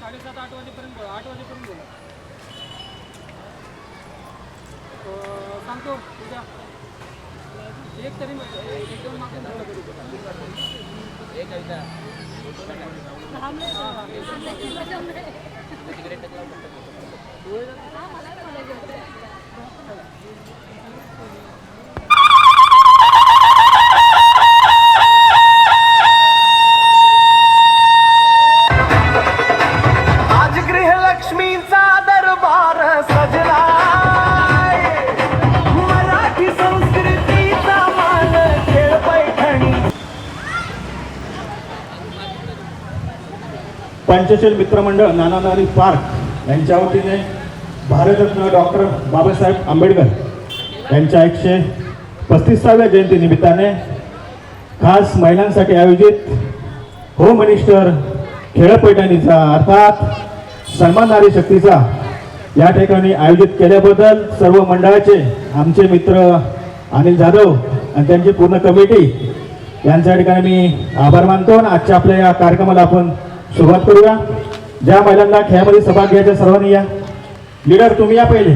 7:30-8 वाजेपर्यंत बोला, 8 वाजेपर्यंत बोला. सांगतो उद्या एक तरी एक दोन मागे आज गृहलक्ष्मीचा दरबार सजलाय, मराठी संस्कृतीचा मान खेळ पैठणी. पंचशील मित्रमंडळ नानानारी पार्क यांच्या वतीने भारतरत्न डॉक्टर बाबासाहेब आंबेडकर यांच्या 135व्या जयंती निमित्ताने खास महिलांसाठी आयोजित होम मिनिस्टर खेळ पैठणीचा अर्थात सन्मान नारी शक्तीचा या ठिकाणी आयोजित केल्याबद्दल सर्व मंडळाचे आमचे मित्र अनिल जाधव आणि त्यांची पूर्ण कमिटी यांच्या ठिकाणी मी आभार मानतो. आणि आजच्या आपल्या या कार्यक्रमाला आपण सुरुवात करूया. ज्या महिलांना खेळामध्ये सहभाग घ्यायचा सर्वांनी या. लीडर तुम्ही या, पहिले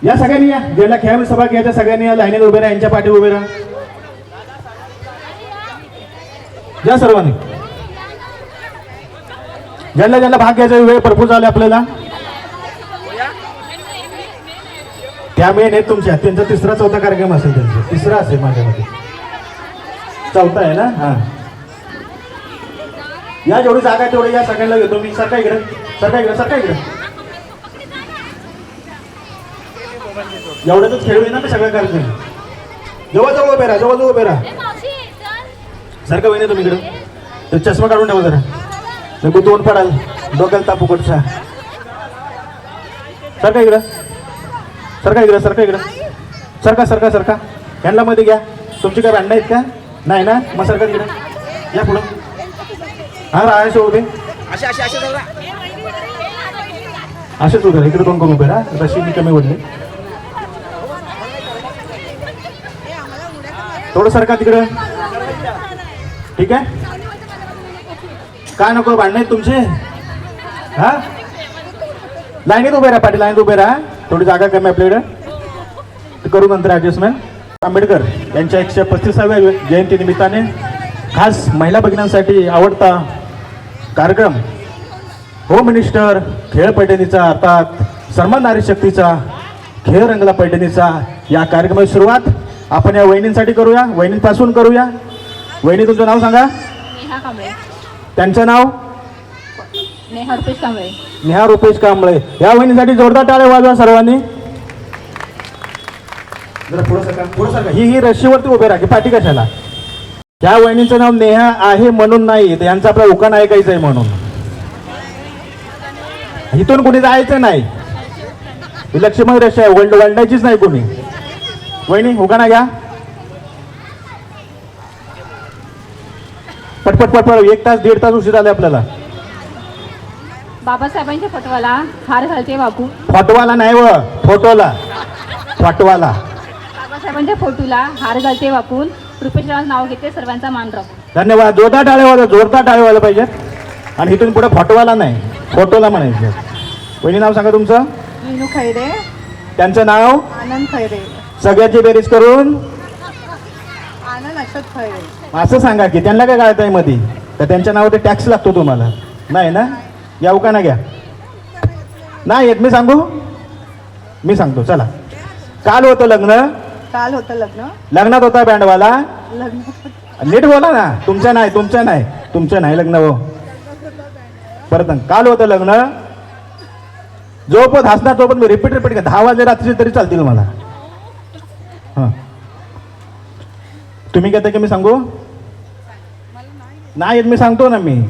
या सगळ्यांनी या. ज्यांना खेळामध्ये सहभाग घ्यायचा सगळ्यांनी या लाईनीत उभे राहा, यांच्या पाठी उभे राहा. या सर्वांनी, ज्यांना ज्यांना भाग घ्यायचा वेळ भरपूर झाला आपल्याला. त्या मेन आहेत तुमच्या, त्यांचा तिसरा चौथा कार्यक्रम असेल, त्यांचा तिसरा असेल माझ्यामध्ये, चौथा आहे ना. हा या, जेवढी जागा आहे तेवढी या सगळ्यांना घेतो मी. सरका इकडे, सरका इकडे, सरका इकडे. एवढ्यातच खेळू ना ते सगळं कार्यक्रम. जवळ उभे राहा, जवळ उभे राहा. सारखं वहिनी तुम्ही इकडं, तर चष्मा काढून ठेवा जरा, नको तोंड पडाल, डोक्याला ताप उकडचा. सरका इकडं, सरका इकडं, सरका इकडं, सरका सरका सरका. ह्यांना मध्ये घ्या. तुमची काय भांडणं आहेत का? नाही ना, मग सरका इकडं या पुढं. हा राहायचे उभे असेच उभे राहा. इकडे कोण कोण उभे राहा, रशी मी कमी ओढले. थोडं सरका तिकडं, ठीक आहे. काय नको भांडण आहेत तुमचे? हा, लाईनीत उभे राहा, पाठी लाईनीत उभे राहा. थोडी जागा कमी आपल्याकडे, करू नंतर ॲडजस्टमेंट. आंबेडकर यांच्या 135व्या जयंती निमित्ताने खास महिला भगिनींसाठी आवडता कार्यक्रम होम मिनिस्टर खेळ पैठणीचा अर्थात सन्मान नारी शक्तीचा खेळ रंगला पैठणीचा या कार्यक्रमाची सुरुवात आपण या वहिनींसाठी करूया. वहिनींपासून करूया. वहिनी, तुमचं नाव सांगा. नेहा कांबळे. त्यांचं नाव नेहा रुपेश कांबळे. नेहा रुपेश कांबळे. या वहिनीसाठी जोरदार टाळ्या वाजवा सर्वांनी. जरा पुढं सरका, पुढं सरका. ही रस्सीवरती उभे राहा की पाठी कशाला? त्या वहिनीचं नाव नेहा आहे म्हणून नाही, यांचा आपला उकान ऐकायचं आहे म्हणून. इथून कोणी जायचं नाही. लक्ष्मण रस्सी आहे, वळडायचीच नाही कोणी. वहिनी उकाना घ्या पटपट पटपट. 1 तास 1.5 तास उशीर झाले आपल्याला. बाबासाहेबांच्या फोटोला हार घालते वाकू. फोटोवाला नाही व, फोटोला, फोटोवाला. बाबासाहेबांच्या फोटोला हार घालते वाकून रुपेशराव नाव घेते, सर्वांचा मान राखू. धन्यवाद. जोरदार टाळे वाजवा, जोरदार टाळे वाजवा पाहिजे. आणि इथून पुढे फोटोवाला नाही, फोटोला म्हणायचं. वहिनी नाव सांगा तुमचं. विनू खैरे. त्यांचं नाव आनंद खैरे. सगळ्याची बेरीज करून आनंद अशोक खैरे. असं सांगा की त्यांना काय कळत आहे मध्ये, तर त्यांच्या नावावर टॅक्स लागतो तुम्हाला, नाही ना? या उकाना घ्या. नाही येत मी सांगू, मी सांगतो चला. काल होतं लग्न, काल होतं लग्न. लग्नात होता बँडवाला. लग्न नीट बोला ना. तुमचं नाही, तुमचं नाही, तुमचं नाही लग्न हो. परत काल होतं लग्न. जोपर्यंत हसणार तोपर्यंत मी रिपीट 10 वाजले रात्री तरी चालतील मला. हां, तुम्ही कहता की मी सांगू? नाही मी सांगतो ना. मी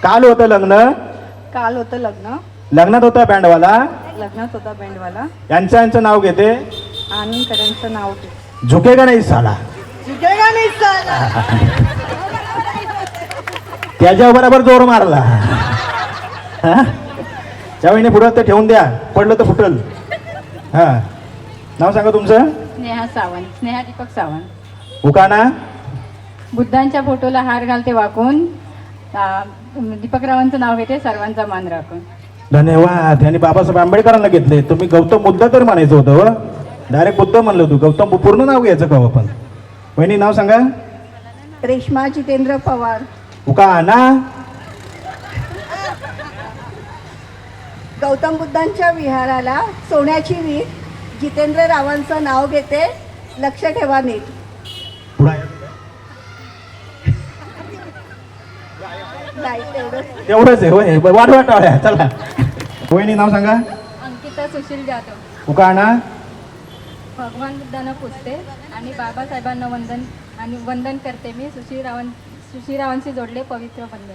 काल होतं लग्न, काल होतं लग्न. लग्नात होता बँडवाला. लग्नात होता बँडवाला. यांचं नाव घेते. आनंद खैरेंचं नाव घेते. झुकेगा नाही साला. झुकेगा नाही साला. त्याच्या बरोबर जोर मारला. त्यावेळी पुढं ते ठेवून द्या, पडलं तर फुटल. हा, नाव सांगा तुमचं. स्नेहा सावंत. स्नेहा दीपक सावंत. उकाना. बुद्धांच्या फोटोला हार घालते वाकून दीपकरावांचं नाव घेते सर्वांचा मान राखून. धन्यवाद. यांनी बाबासाहेब आंबेडकरांना घेतले. तुम्ही गौतम बुद्ध तर म्हणायचं होतं व डायरेक्ट बुद्ध म्हणलं तू. गौतम पूर्ण नाव घ्यायचं का आपण? वहिनी नाव सांगा. रेश्मा जितेंद्र पवार. उका ना. गौतम बुद्धांच्या विहाराला सोन्याची वीट. जितेंद्र रावांचं नाव घेते, लक्ष ठेवा नीट. पुढे नाही तेवढंच. एवढंच आहे होय. वाढवाटाळ्या. चला वहिनी नाव सांगा. अंकिता सुशील जाधव. उका ना. भगवान बुद्धांना पुजते आणि बाबासाहेबांना वंदन करते मी. सुशीरावांशी जोडले पवित्र बंधन.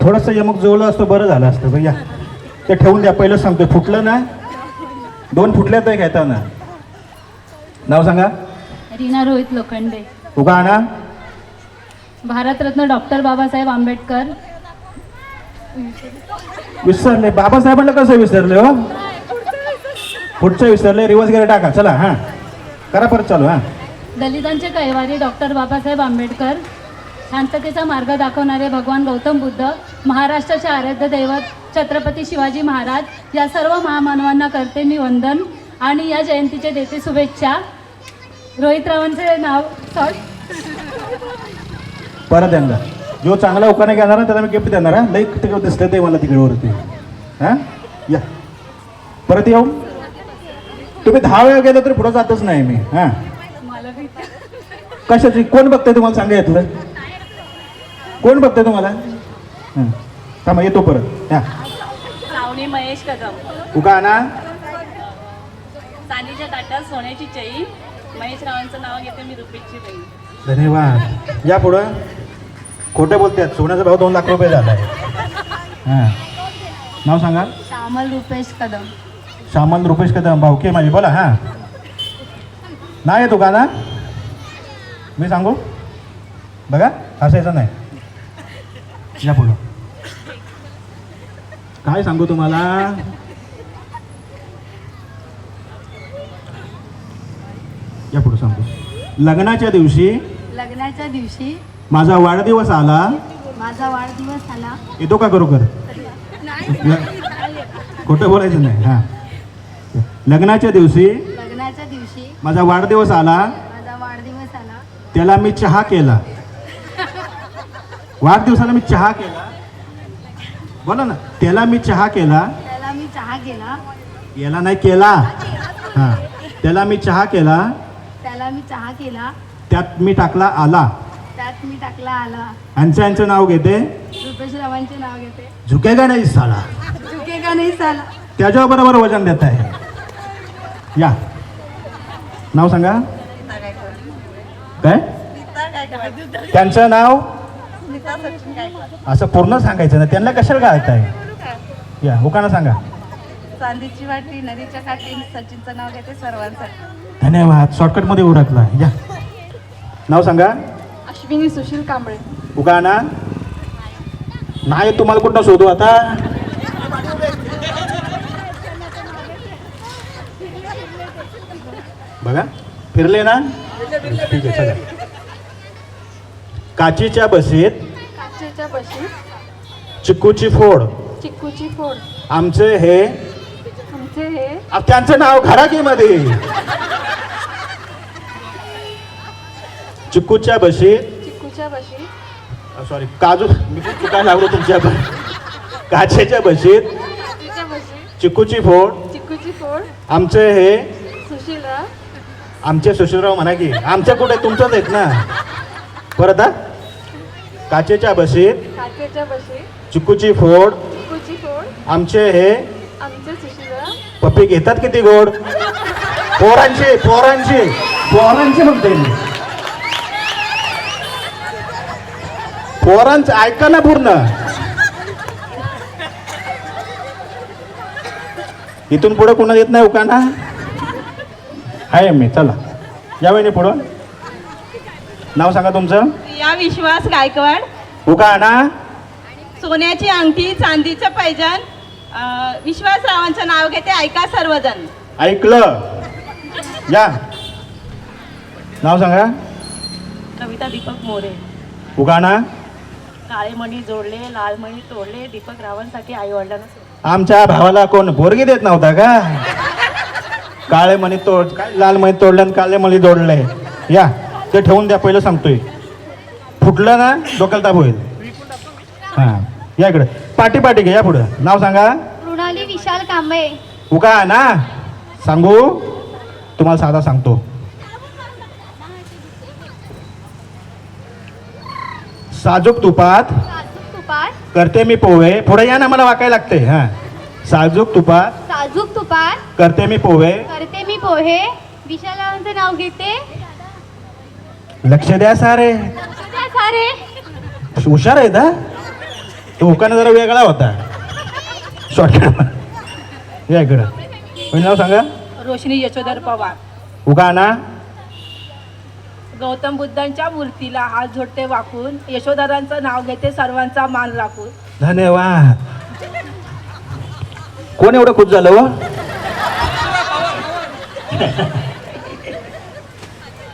थोडंसं यमक जुळलं असतं बरं झालं असतं भैया. ते ठेवून द्या. पहिलं सांगतो. फुटलं ना. 2 फुटल्या तर घेताना. नाव सांगा. रीना रोहित लोखंडे. उका ना. भारतरत्न डॉक्टर बाबासाहेब आंबेडकर. विसरले. बाबासाहेबांना कसं विसरले हो? पुढचं विसरले. रिवर्स गेले टाका. चला हां करा परत चालू. हां. दलितांचे कैवारी डॉक्टर बाबासाहेब आंबेडकर. शांततेचा मार्ग दाखवणारे भगवान गौतम बुद्ध. महाराष्ट्राचे आराध्य दैवत छत्रपती शिवाजी महाराज. या सर्व महामानवांना करते मी वंदन आणि या जयंतीचे देते शुभेच्छा. रोहितरावांचे नाव परत यांना जो चांगला उखाणा घेणार ना त्याला मी गिफ्ट देणार. हा लई तिकडे दिसतं ते मला तिकडे वरती. हां या परत येऊ. तुम्ही 10 वेळा गेलं तरी पुढं जातच नाही मी. हां कशाची? कोण बघतंय तुम्हाला सांगा यातलं? कोण बघतंय तुम्हाला? हां थांबा येतो परत. हां सावनी महेश कदम. उका ना. चांदीच्या ताटात सोन्याची चई. महेश रावांचं नाव घेते मी. रुपीची बाई. धन्यवाद. या पुढं. खोटं बोलतात. सोन्याचा भाव 2 लाख रुपये झाला आहे. हां नाव सांगा. श्यामल रुपेश कदम. श्यामल रुपेश कदम. भाऊकी माझी बोला. हां नाही आहे तुका ना. मी सांगू बघा हसायचं नाही. या पुढं. काय सांगू तुम्हाला? या पुढं सांगतो. लग्नाच्या दिवशी माझा वाढदिवस आला. येतो का खरोखर? खोटं बोलायचं नाही. हां लग्नाच्या दिवशी माझा वाढदिवस आला. त्याला मी चहा केला. वाढदिवसाला मी चहा केला. बोला ना. त्याला मी चहा केला. याला नाही केला. हां त्याला मी चहा केला. त्यात मी टाकला आला. यांचं नाव घेते. रुपेश रावांचे नाव घेते. झुकेगा नाही साला. त्याच्या बरोबर वजन देत आहे. या नाव सांगा. काय? त्यांचं नाव असं पूर्ण सांगायचं ना. त्यांना कशाला घालताय? या हुकाना सांगा. चांदीची वाटी नदीच्या काठी. सचिनचं नाव घेते सर्वांसाठी. धन्यवाद. शॉर्टकटमध्ये उरकला. या नाव सांगा. अश्विनी सुशील कांबळे. उगाना. नाही तुम्हाला कुठं शोधू आता? बघा फिरले ना. ठीक आहे चला. काचीच्या बशीत चिक्कूची फोड. आमचे हे त्यांचं नाव घराकीमध्ये. चिक्कूच्या बशीत सॉरी काजू मी खूप चुकायला लागलो तुमच्या. काचेच्या बशीत चिक्कूची फोड. आमचे हे आमचे सुशीलराव म्हणा की. आमच्या कुठे तुमचंच आहेत ना. परत. काचेच्या बशीत चिक्कूची फोड. आमचे हे पप्पी घेतात किती गोड. पोरांची म्हणते मी. पोरांचं ऐका ना पूर्ण. इथून पुढे कोणा येत नाही उकाना. आहे मी. चला यावेळी पुढं. नाव सांगा तुमचं. या विश्वास गायकवाड. उकाना. सोन्याची अंगठी चांदीचं पैजण. विश्वास रावांचं नाव घेते. ऐका सर्वजण. ऐकलं. या नाव सांगा. कविता दीपक मोरे. उकाना. काळे मणी जोडले, लाल मणी तोडले, दीपक रावणसाठी आई वडिलांना सोडले. आमच्या भावाला कोण पोरगी देत नव्हता का? काळे मणी तोड, काय लाल मणी तोडले आणि काळे मणी जोडले. या ते ठेवून द्या, पहिलं सांगतोय. फुटलं ना डोक्याला ताप होईल. हां या इकडे, पाठी पाठी घे, या पुढं. नाव सांगा. मृणाली विशाल कांबळे. उगा ना सांगू, तुम्हाला साधा सांगतो. साजूक तुपात साजूक तुपात. करते मी पोहे. पुढे या ना, मला वाकायला लागते. हा, साजूक तुपात साजूक तुपात करते मी पोहे. करते मी पोहे. विशालांचं नाव घेते. लक्ष द्या सारे, त्या सारे. हुशार आहेत हा. तो हुकाना जरा वेगळा होता. शॉर्टकट या इकडं. म्हणजे नाव सांगा. रोशनी यशोधर पवार. उगा ना. गौतम बुद्धांच्या मूर्तीला हात जोडते वाकून, यशोधरांचं नाव घेते सर्वांचा मान राखून. धन्यवाद. कोण एवढं खुश झालं हो?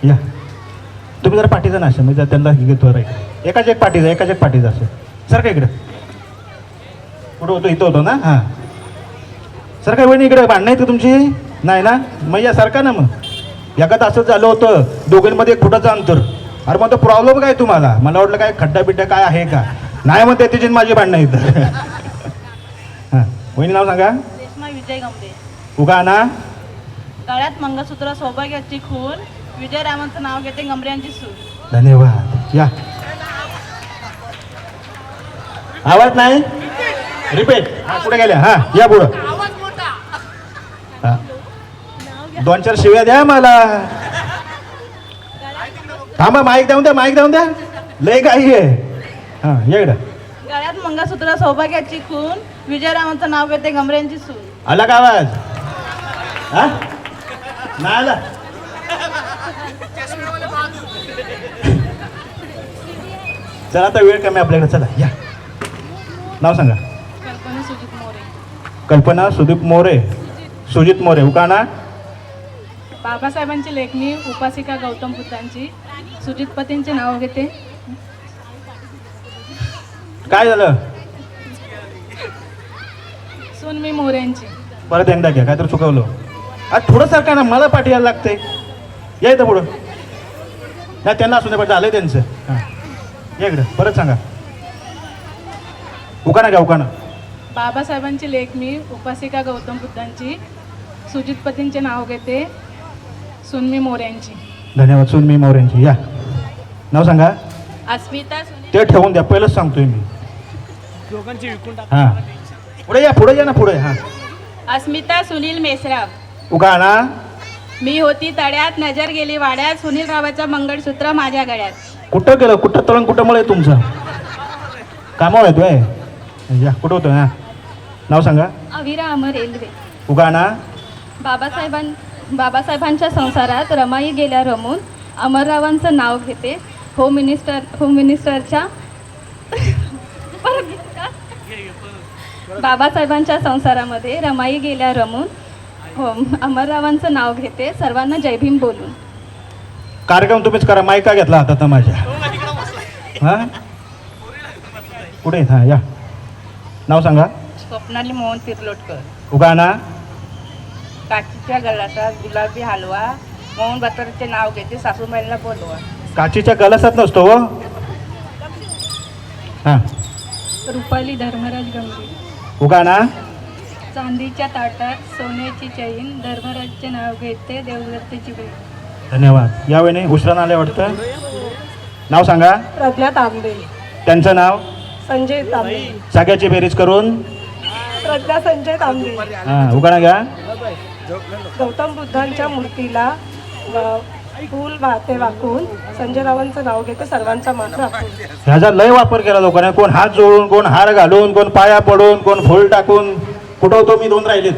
या तुम्ही जरा पाठीचा नाशा, मी जर त्यांना घेतो रे. एकाच एक पाठीचा असं. सर काय इकडं कुठं होतो? इथं होतो ना. हां सर काय वहिनी इकडे भांडणं आहेत का तुमची? नाही ना, मग या सारखा ना. मग एखादं असंच झालं होतं दोघांमध्ये एक फुटाचं अंतर. अरे मग तो प्रॉब्लेम काय तुम्हाला? मला वाटलं काय खड्डा बिड्डा काय आहे का? नाही मग ते तिची माझी भांडणं इथं. हां वहिनी नाव सांगा. रेश्मा विजय गमरे. उगा ना. गळ्यात मंगळसूत्र सौभाग्याची खून, विजय रावांचं नाव घेते गमऱ्यांची सून. धन्यवाद. या आवाज नाही. रिपीट. हा पुढे गेल्या. हा या पुढं. हा 2-4 शिव्या द्या मला. थांबा, माईक देऊन द्या. लय काही आहे. हा या इकडं. गळ्यात मंगळसूत्र सौभाग्याची खून, विजय रावांचं नाव घेते गमऱ्यांची सून. आला का आवाज? हा नाही आला. चला आता वेळ कमी आपल्याकडे. चला या. नाव सांगा. कल्पना सुजित मोरे. कल्पना सुदीप मोरे. सुजित मोरे. उकाना. बाबासाहेबांची लेखणी, उपासिका गौतम बुद्धांची, सुजितपतींचे नाव घेते. काय झालं? सुनमी मोऱ्यांची. परत एकदा घ्या, काय तर चुकवलं. आज थोडं सारखं ना, मला पाठी यायला लागते. या इथं पुढं. नाही त्यांना असू दे, पण झालंय त्यांचं. हां या इकडं. परत सांगा. उकाना घ्या, उकाना. बाबासाहेबांची लेखणी, उपासिका गौतम बुद्धांची, सुजितपतींचे नाव घेते. सुनमी मोऱ्यांची. धन्यवाद. सुनमी मोऱ्यांची. या नाव सांगा. अस्मिता ते ठेवून द्या, पहिलंच सांगतोय मी. हां पुढे या ना पुढे. हां अस्मिता सुनील मेसराव. उकाना. मी होती तड्यात, नजर गेली वाड्यात, सुनील रावाचं मंगळसूत्र माझ्या गळ्यात. कुठं गेलं? कुठं तळण कुठं मळ आहे तुमचं? कामावर आहे तोय. या कुठं होतं? हां नाव सांगा. अविरा अमर रेल्वे. उकाना. बाबासाहेबांच्या संसारात रमाई गेल्या रमून, अमररावांचं नाव घेते. होम मिनिस्टरच्या बाबासाहेबांच्या संसारामध्ये रमाई गेल्या रमून, अमररावांचं नाव घेते. सर्वांना जय भीम बोलून. कार्यक्रम तुम्हीच करा. मायका घेतला आता माझ्या. हां पुढे. हां या नाव सांगा. स्वप्नाली मोहन तिरलोटकर. उकाना. काचीच्या गलासात गुलाबी हलवा, मोहन बत्तरचे नाव घेते. सासूबाईंना बोलवा. काचीच्या गलासात नसतो हो. हां रुपाली धर्मराज गंभीर. उकाना. चांदीच्या ताटात सोन्याची चैन, धर्मराजचे नाव घेते. देवदत्ताची बहीण. धन्यवाद. या वेळेने उशिरा आले वाटतं. नाव सांगा. प्रज्ञा तांबे. त्यांचं नाव. संजय तांबे. सगळ्याची बेरीज करून. प्रज्ञा संजय तांबे. हां उकाना घ्या. गौतम बुद्धांच्या मूर्तीला फूल वाहते वाकून, संजय रावांचं नाव घेते. सर्वांचा मान राखून. ह्याचा लय वापर केला लोकांना. कोण हात जोडून, कोण हार घालून, कोण पाया पडून, कोण फूल टाकून. कुठं होतो मी? 2 राहिलेत.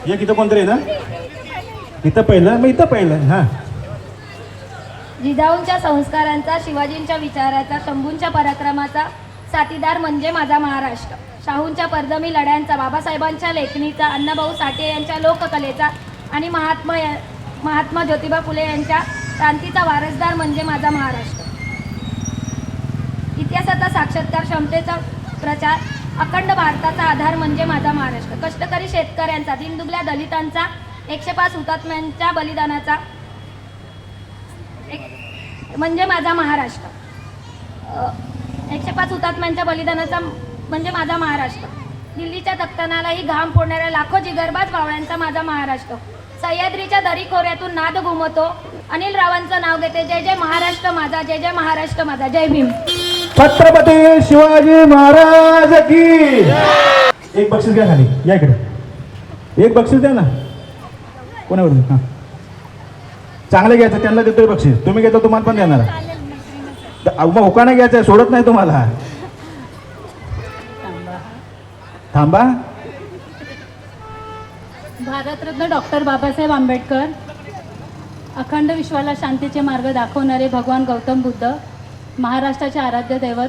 एक इथं कोणतरी ना, इथं पहिलं, मग इथं पहिलं. हां जिजाऊंच्या संस्कारांचा, शिवाजींच्या विचाराचा, शंभूंच्या पराक्रमाचा साथीदार म्हणजे माझा महाराष्ट्र. शाहूंच्या परदमी लढ्यांचा, बाबासाहेबांच्या लेखणीचा, अण्णाभाऊ साठे यांच्या लोककलेचा आणि महात्मा ज्योतिबा फुले यांच्या क्रांतीचा वारसदार म्हणजे माझा महाराष्ट्र. इतिहासात साक्षात्कार क्षमतेचा प्रचार अखंड भारताचा आधार म्हणजे माझा महाराष्ट्र. कष्टकरी शेतकऱ्यांचा, दीनदुबल्या दलितांचा, 105 हुतात्म्यांच्या बलिदानाचा म्हणजे माझा महाराष्ट्र. 105 हुतात्म्यांच्या बलिदानाचा म्हणजे माझा महाराष्ट्र. दिल्लीच्या तख्तानालाही घाम फोडणाऱ्या लाखो जिगरबाज बावळ्यांचा माझा महाराष्ट्र. सह्याद्रीच्या दरीखोऱ्यातून नाद घुमतो, अनिल रावांचं नाव घेते. जय जय महाराष्ट्र माझा, जय जय महाराष्ट्र माझा. जय भीम. छत्रपती शिवाजी महाराज की. एक बक्षीस घ्या खाली, या इकडे. एक बक्षीस द्या ना. कोणावर? हां, चांगलं घ्यायचं, त्यांना देतोय बक्षीस. तुम्ही घेतो, तुम्हाला पण देणार. मग होका नाही घ्यायचं, सोडत नाही तुम्हाला. थांबा. भारतरत्न डॉक्टर बाबासाहेब आंबेडकर, अखंड विश्वाला शांतीचे मार्ग दाखवणारे भगवान गौतम बुद्ध, महाराष्ट्राचे आराध्य दैवत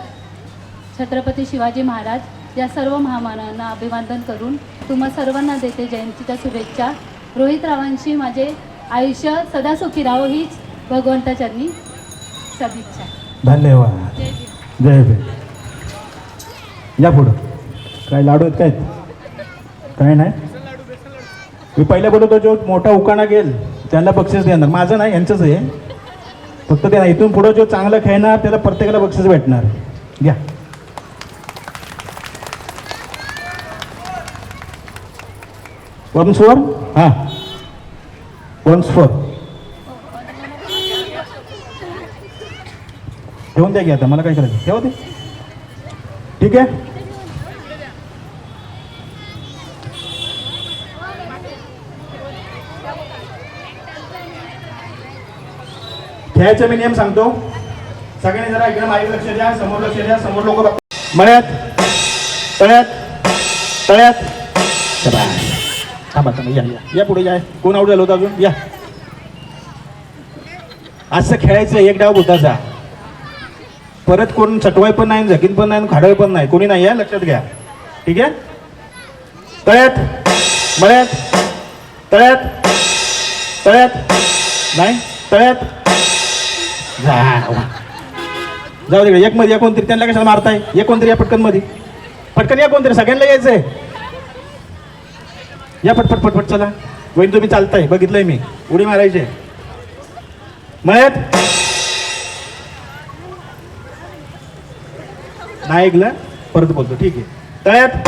छत्रपती शिवाजी महाराज या सर्व महामानवांना अभिवादन करून तुम्हा सर्वांना देते जयंतीच्या शुभेच्छा. रोहित रावांशी माझे आयुष्य सदा सुखी राहो हीच भगवंताचरणी सदिच्छा. धन्यवाद. जय भीम. या पुढं. काय लाडू आहेत? काय नाही. मी पहिल्या बोलतो, जो मोठा उकाणा गेल त्यांना बक्षीस देणार. माझं नाही, यांचंच आहे. फक्त त्या इथून पुढं जो चांगलं खेळणार त्याला प्रत्येकाला बक्षीस भेटणार. घ्या. Once four. हां, वन्स फोर. ठेवून द्या की. आता मला काय करायचं, ठेवा ते. ठीक आहे. खेळायचा मी नियम सांगतो. सगळ्यांनी जरा एकदम आई लक्ष द्या, समोर लक्ष द्या. समोर लोक मळ्यात, तळ्यात, तळ्यात. थांबा थांबा, या या पुढे या. कोण आउट झालं होतं अजून? या. असं खेळायचं. एक डाव भूताचा. परत कोण चटवाय पण नाही, झकीन पण नाही, खाडवाय पण नाही, कोणी नाही. या लक्षात घ्या. ठीक आहे. तळ्यात, मळ्यात, तळ्यात, तळ्यात नाही, तळ्यात. जाऊ दे. एक मध्ये या कोणतरी. त्यांना कशाला मारताय? एक कोणतरी या पटकन मध्ये. पटकन या कोणतरी. सगळ्यांना यायचंय. या पटपट पटपट. चला वहीन, तुम्ही चालताय, बघितलंय मी. उडी मारायचे. मळ्यात नाही ऐकलं, परत बोलतो. ठीक आहे. तळ्यात.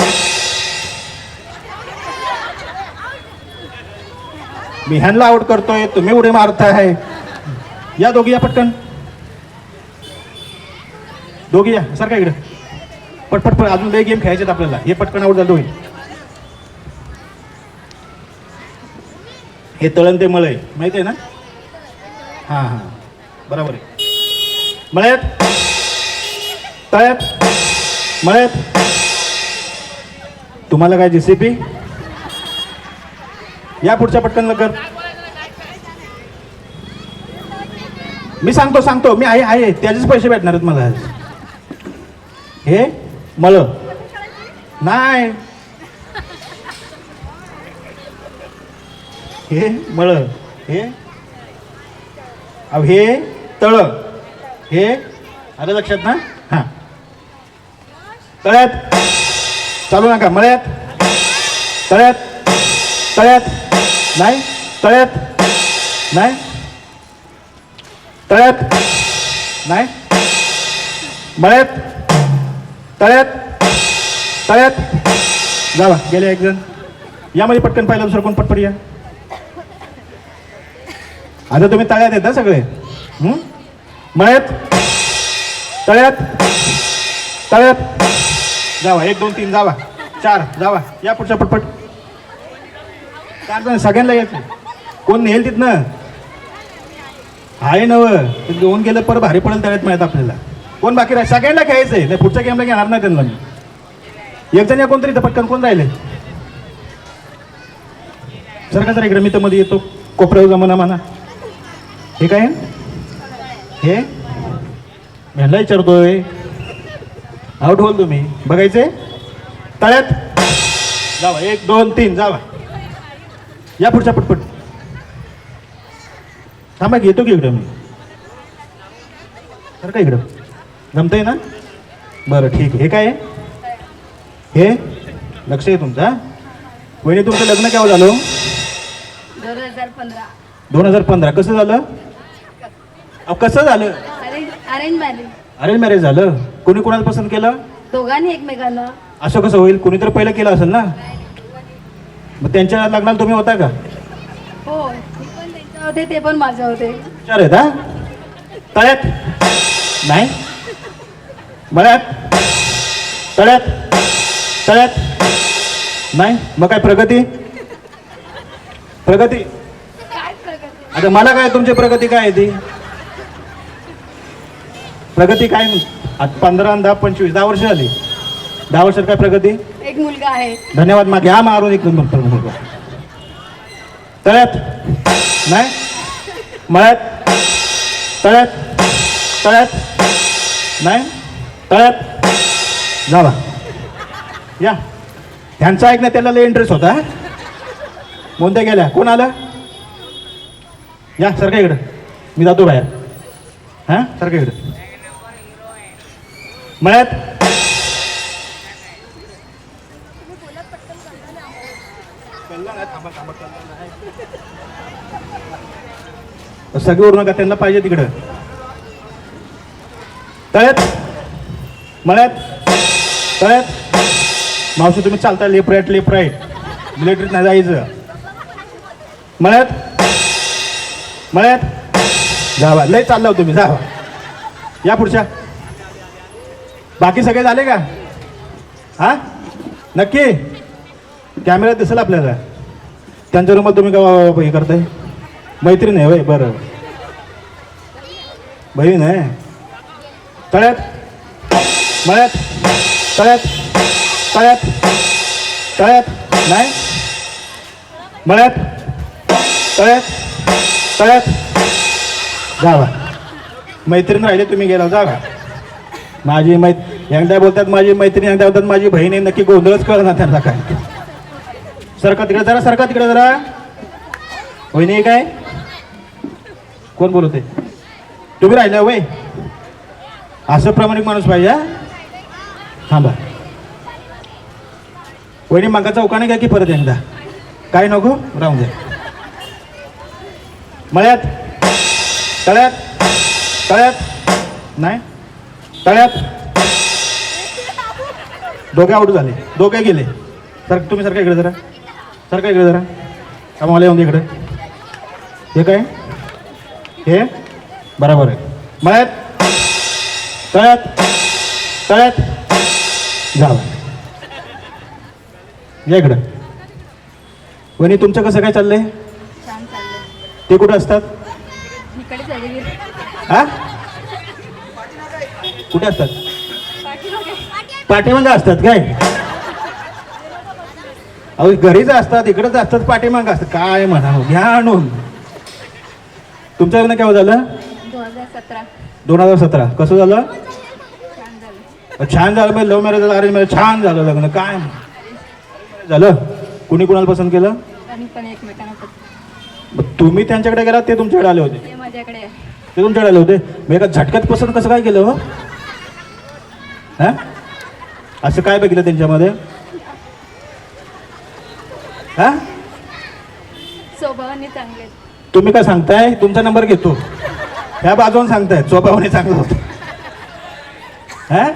मी ह्यांना आउट करतोय, तुम्ही उडी मारताय. या दोघी, या पटकन. दोघी या. सारखा इकडे. पटपट पट. अजून लई गेम खेळायचे आपल्याला. हे पटकन आउट झालं. दोघी. हे तळण ते मळ आहे, माहिती आहे ना? हां हां, बरोबर आहे. मळ्यात, तळ्यात, मळ्यात. तुम्हाला काय जेसीपी? या पुढच्या पटकन लवकर. मी सांगतो मी आहे त्याचेच पैसे भेटणार आहेत मला. हे मळ नाही, हे मळ, हे हे तळ, हे आलं लक्षात ना? हां. तळ्यात चालू नका. मळ्यात, तळ्यात, तळ्यात नाही, तळ्यात नाही, तळ्यात नाही, मळ्यात, तळ्यात, तळ्यात. जावा. गेले एक जण. यामध्ये पटकन पाहिलं. दुसरं कोण? पटपट या. आता तुम्ही तळ्यात येता सगळे. मळ्यात, तळ्यात, तळ्यात. जावा. 1 2 3 जावा. 4 जावा. या पुढच्या पटपट. 4 जण. सगळ्यांना यायचं. कोण नेल तिथनं? आहे नव. घेऊन गेलं पर भारी पडेल तळ्यात मिळत आपल्याला. कोण बाकी राहील? सगळ्यांना खेळायचंय. नाही पुढच्या गेमला घेणार नाही त्यांना मी. एक जण या कोणतरी. पटकन कोण राहिले? सर का जरा इकडे. मी तर मध्ये येतो. कोपऱ्यावर जमाना म्हणा. हे काय? हे ह्याला विचारतोय. आउट होल तुम्ही. बघायचे. तळ्यात जावा. 1 2 3 जावा. या पुढच्या पटपट. थांबा घेतो की इकडं मी. सर का इकडं. जमतंय ना? बरं ठीक आहे. हे काय आहे? हे लक्ष आहे तुमचं. वहिनी तुमचं लग्न केव्हा झालं? 2015. 2015. कसं झालं? कसं झालं? Arrange marriage. अरेंज मॅरेज झालं. कोणी कोणाला पसंत केलं? दोघांनी एकमेकांना. असं कसं होईल? कोणी तर पहिलं केलं असेल ना. मग त्यांच्या लग्नाला तुम्ही होता का? हो, मी पण त्यांच्या होते, ते पण माझ्या होते. विचार आहेत हा? तळ्यात नाही, मळ्यात, तळ्यात, तळ्यात नाही. मग काय प्रगती? प्रगती आता मला काय तुमची प्रगती काय आहे ती? प्रगती काय? 15, 10, 25, 10 वर्ष झाली. 10 वर्षात काय प्रगती? एक मुलगा आहे. धन्यवाद. मग घ्या मारून एक नंबर. तळ्यात नाही, मळ्यात, तळ्यात, तळ्यात नाही, तळ्यात. जावा या. ह्यांचा ऐकण्यात त्याला लय इंटरेस्ट होता. कोणत्या गेल्या? कोण आलं? या सारखं इकडं. मी जातो बाहेर. हां सारखं इकडं. मळ्यात सगळे उरू नका, त्यांना पाहिजे तिकडं. तळ्यात, मळ्यात, तळ्यात. मावशी तुम्ही चालता लेफ्ट राईट. मिलिटरीत नाही जायचं. मळ्यात, मळ्यात. जावा. लय चालला तुम्ही. जावा. या पुढच्या. बाकी सगळे झाले का? हा नक्की. कॅमेऱ्यात दिसेल आपल्याला. त्यांच्या रूमात तुम्ही का हे करताय? मैत्रीण आहे वय? बरं. बहीण आहे. तळ्यात, मळ्यात, तळ्यात, तळ्यात, तळ्यात नाही, मळ्यात, तळ्यात, तळ्यात. जावा. मैत्रीण राहिले तुम्ही गेला. जावा. माझी एकदा बोलतात माझी मैत्रीण, एकदा बोलतात माझी बहीण आहे. नक्की गोंधळच कळणार त्यांना काय. सरका तिकडे जरा, सरका तिकडे जरा. वहिनी काय? कोण बोलत आहे? तुम्ही राहिला वय? असं प्रामाणिक माणूस पाहिजे. थांबा. वहिनी मागा चौकाने घ्या की परत एकदा. काय नको राहून द्या. मळ्यात, तळ्यात, तळ्यात नाही, तळ्यात. दोघे आउट झाले. दोघे गेले. सर तुम्ही सारखा इकडे जरा. सारखा इकडे जरा. आम्हाला येऊन इकडे. हे काय? हे बरोबर आहे. मळ्यात, तळ्यात, तळ्यात. जावा. या इकडं. वहिनी तुमचं कसं काय चाललंय? छान चाललंय. ते कुठं असतात? इकडे चालली. हा कुठे असतात? पाठीमागं असतात काय? अहो घरीच असतात, इकडेच असतात, पाठीमागं असतात. काय म्हणा. घ्या आणून. तुमचं लग्न केव्हा झालं? 2017. 2017. कसं झालं? छान झालं. छान झालं. म्हणजे लव्ह मॅरेज झालं, अरेंज मॅरेज. छान झालं लग्न. काय झालं? कुणी कुणाला पसंत केलं? आणि पण एकमेकांना मग तुम्ही त्यांच्याकडे गेलात, ते तुमच्याकडे आले होते? ते माझ्याकडे आहे. ते तुमच्याकडे आले होते. मग एका झटक्यात पसंत कसं काय केलं? हो हा असं काय बघितलं त्यांच्यामध्ये? हा स्वभावाने चांगले. तुम्ही काय सांगताय? तुमचा नंबर घेतो. ह्या बाजून सांगताय स्वभावाने चांगलं होतं. हा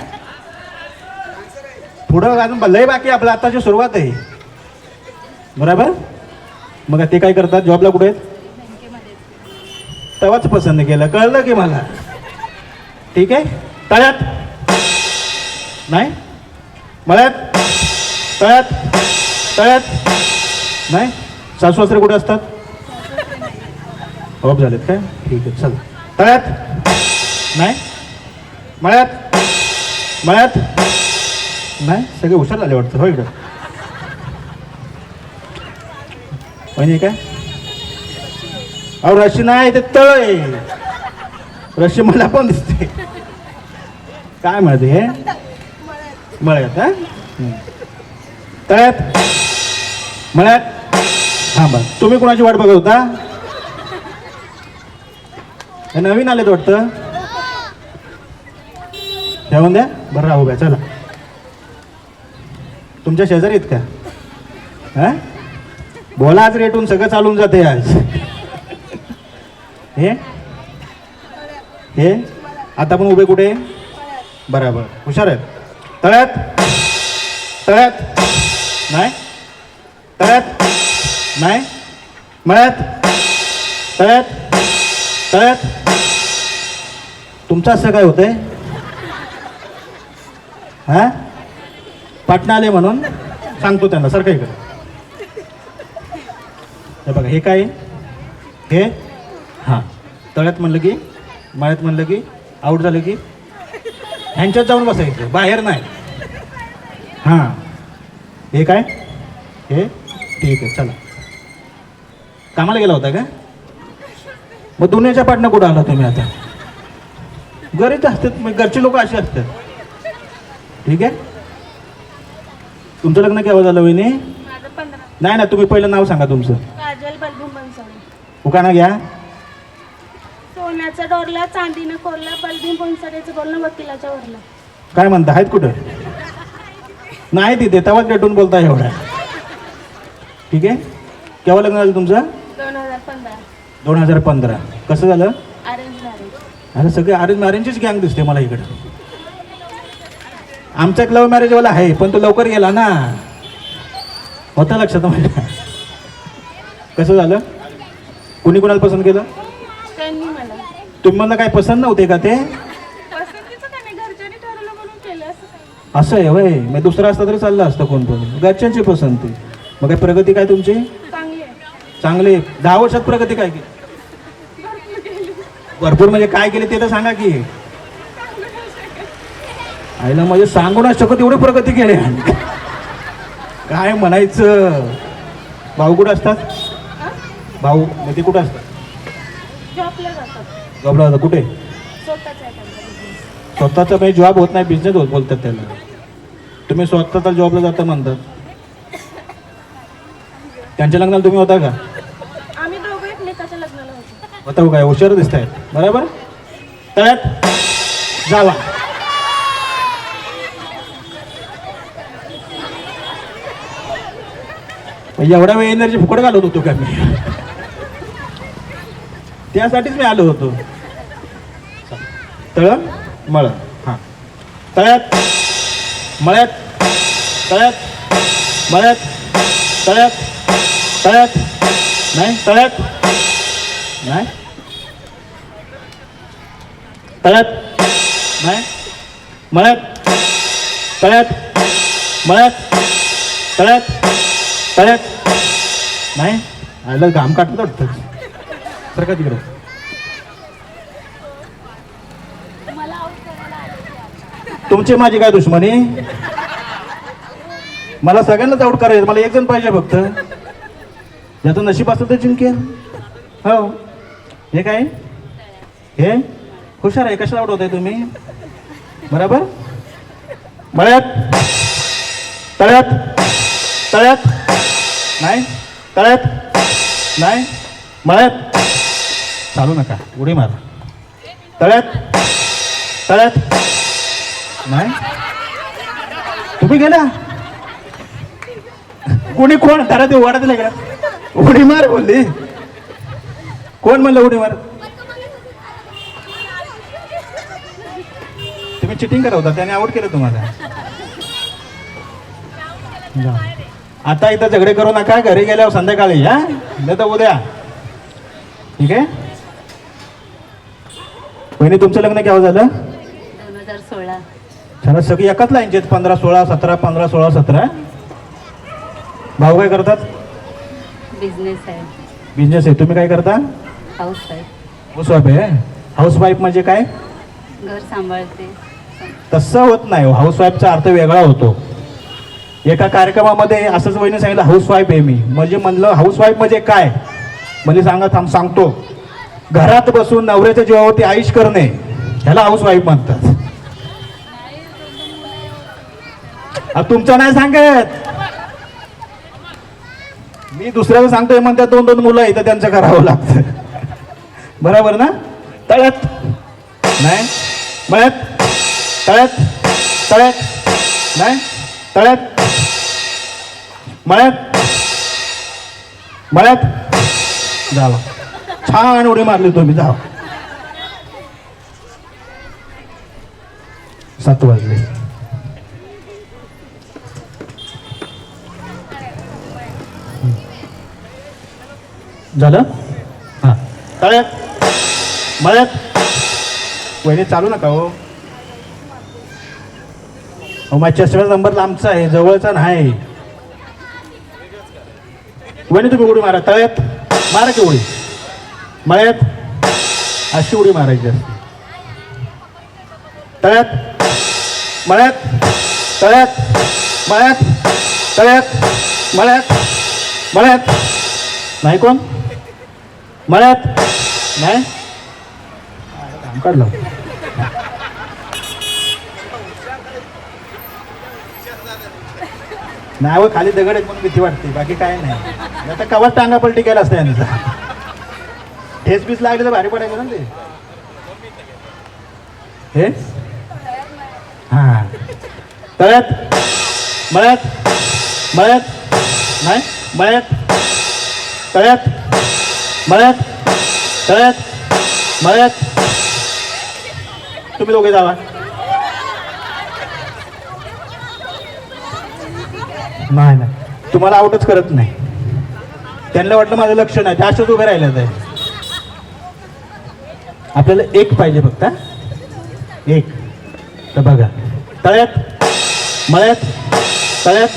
पुढं अजून लय बाकी. आपलं आताची सुरुवात आहे. बरोबर. मग ते काय करतात? जॉबला कुठे आहेत? तेव्हाच पसंत केलं. कळलं की मला. ठीक आहे. तळ्यात नाही, मळ्यात, तळ्यात, तळ्यात नाही. सासू सासरे कुठे असतात? ऑफ झालेत काय? ठीक आहे. चल. तळ्यात नाही, मळ्यात, मळ्यात नाही. सगळे हुशार झाले वाटतं. हो इकडं. म्हणजे काय? अहो रशी नाही, ते तळ आहे. रशी मला पण दिसते. काय म्हणते हे? मळ्यात. हा तळ्यात, मळ्यात. हा बा. तुम्ही कोणाची वाट बघत होता? हे नवीन आलेत वाटतं. ठेवून द्या. बरं राहू द्या. चला, तुमच्या शेजारी आहेत का? हा, बोला आज रेटून सगळं चालून जाते आज. हे हे आता पण उभे कुठे? बरोबर, हुशार आहेत. तळ्यात तळ्यात नाही, तळ्यात नाही, मळ्यात तळ्यात तळ्यात. तुमचं असं काय होतंय? हा, पाटणा आले म्हणून सांगतो त्यांना, सारखं इकडे. हे बघा, हे काय? हे हां, तळ्यात म्हणलं की, मळ्यात म्हणलं की, आऊट झालं की ह्यांच्यात जाऊन बसायचं, बाहेर नाही. हां, हे काय? हे ठीक आहे. चला, कामाला गेला होता का? मग दुनियाच्या पाटणं कुठं आला तुम्ही आता? घरीच असतात, मग घरचे लोक असे असतात. ठीक आहे. तुमचं लग्न केव्हा झालं वहिनी? नाही ना, तुम्ही पहिलं नाव सांगा तुमचं. काजल बलभूम बनसोडे. उखाणा घ्या. सोन्याचा डोरला चांदीनं कोरला बलभीम बनसोडेचं बोलणं वकिलाच्या वरला. काय म्हणता, आहेत कुठं? नाही तिथे, तेव्हाच भेटून बोलता एवढा. ठीक आहे. केव्हा लग्न झालं तुमचं? 2015. 2015. कसं झालं? Arrange marriage. अरे सगळे अरेंज मॅरेजचीच गँग दिसते मला इकडं. आमचा एक लव्ह मॅरेजवाला आहे, पण तो लवकर गेला ना. होता लक्षात माझ्या. कसं झालं? कुणी कुणाला पसंत केलं? त्यांनी मला. तुम्ही मला काय पसंत नव्हते का ते? पसंतीचं काय नाही, घरच्यांनी ठरवलं म्हणून केलं असं काही. असं आहे वय. मग दुसरं असतं तरी चाललं असतं कोण पण. घरच्यांची पसंती. मग काय प्रगती काय तुमची? चांगली आहे. चांगली. 10 वर्षात प्रगती काय केली? भरपूर म्हणजे काय केली ते तर सांगा की. आईला म्हणजे सांगू नाही शकत एवढी प्रगती केली. काय म्हणायचं. भाऊ कुठं असतात? भाऊ मग ते कुठं असतात? जॉबला जातात. जॉबला जातात. कुठे? स्वतःच आहे त्यांचा business. स्वतःचा काही जॉब होत नाही, बिझनेस होत बोलतात त्याला. तुम्ही स्वतःचा जॉबला जाता म्हणतात. त्यांच्या लग्नाला तुम्ही होता का? आम्ही दोघं एकमेकाच्या लग्नाला होतो. होता काय? हुशार दिसत आहेत. बरोबर. तळ्यात जावा. एवढा वेळ एनर्जी फुकट घालत होतो का मी? त्यासाठीच मी आलो होतो. तळ मळ. हां, तळ्यात मळ्यात तळ्यात मळ्यात तळ्यात तळ्यात नाही, तळ्यात नाही, तळ्यात नाही, मळ्यात तळ्यात मळ्यात तळ्यात तळ्यात नाही. आयला घाम काटलं वाटतं. सर का तिकडं? तुमची माझी काय दुश्मनी? मला सगळ्यांनाच आऊट करायचं. मला एक जण पाहिजे फक्त, ज्याचं नशीब असतं ते जिंकेल. हो. हे काय? हे हुशार आहे. कशाला आऊट होत आहे तुम्ही? बरोबर. मळ्यात तळ्यात तळ्यात नाही, तळ्यात नाही, मळ्यात. चालू नका, उडी मारा. तळ्यात तळ्यात नाही. तुम्ही गेला कोणी? कोण घरात वाढा दिला गेला? उडी मार बोलली. कोण म्हणलं उडी मार? तुम्ही चिटिंग करत होता, त्याने आउट केलं तुम्हाला. आता इथं झगडे करू नका. घरी गेल्यावर संध्याकाळी. हा, नाही तर उद्या. ठीक आहे. बहिणी तुमचं लग्न केव्हा झालं? 2016. छान. सगळी एकाच लाईनचे आहेत. 15, 16, 17, 15, 16, 17. भाऊ काय करतात? बिझनेस आहे. बिझनेस आहे. तुम्ही काय करता? हाऊसवाईफ. हाऊसवाईफ आहे. हाऊसवाईफ म्हणजे काय? घर सांभाळते. तसं होत नाही. हाऊसवाईफचा अर्थ वेगळा होतो. एका कार्यक्रमामध्ये असंच वहिनी सांगितलं हाऊसवाईफ आहे मी. म्हणजे म्हणलं हाऊसवाईफ म्हणजे काय? म्हणजे सांगतो. घरात बसून नवऱ्याच्या जीवावरती आईश करणे ह्याला हाऊसवाईफ म्हणतात. तुमचं नाही सांगत मी, दुसऱ्याला सांगतोय म्हणतात. 2-2 मुलं आहे तर त्यांचं करावं लागतं. बरोबर ना. तळ्यात नाही, मळ्यात तळ्यात तळ्यात नाही तळ्यात मळ्यात मळ्यात जावा. छान उडी मारली तुम्ही. जावा. 7 वाजले. झालं. हां तळ्यात मळ्यात. वहिनी चालू नका हो. माझ्या चष्म्याचा नंबर लांबचा आहे, जवळचा नाही. वहिनी तुम्ही उडी मारा. तळ्यात मारा की उडी. मळ्यात अशी उडी मारायची असते. तळ्यात मळ्यात तळ्यात मळ्यात तळ्यात मळ्यात मळ्यात नाही. कोण मळ्यात नाही काढलं. नाही व खाली दगड आहेत म्हणून भीती वाटते, बाकी काय नाही. आता कवाच टांगा पलटी केला असता यांचा. ठेस बीस लागले तर भारी पडायचं ना ते. हे हां तळ्यात मळ्यात मळ्यात नाही मळ्यात तळ्यात मळ्यात तळ्यात मळ्यात. तुम्ही दोघे जावा. नाही नाही तुम्हाला आउटच करत नाही. त्यांना वाटलं माझं लक्ष नाही, त्या अशाच उभे राहिल्यात आहे. आपल्याला एक पाहिजे फक्त. एक. तर बघा तळ्यात मळ्यात तळ्यात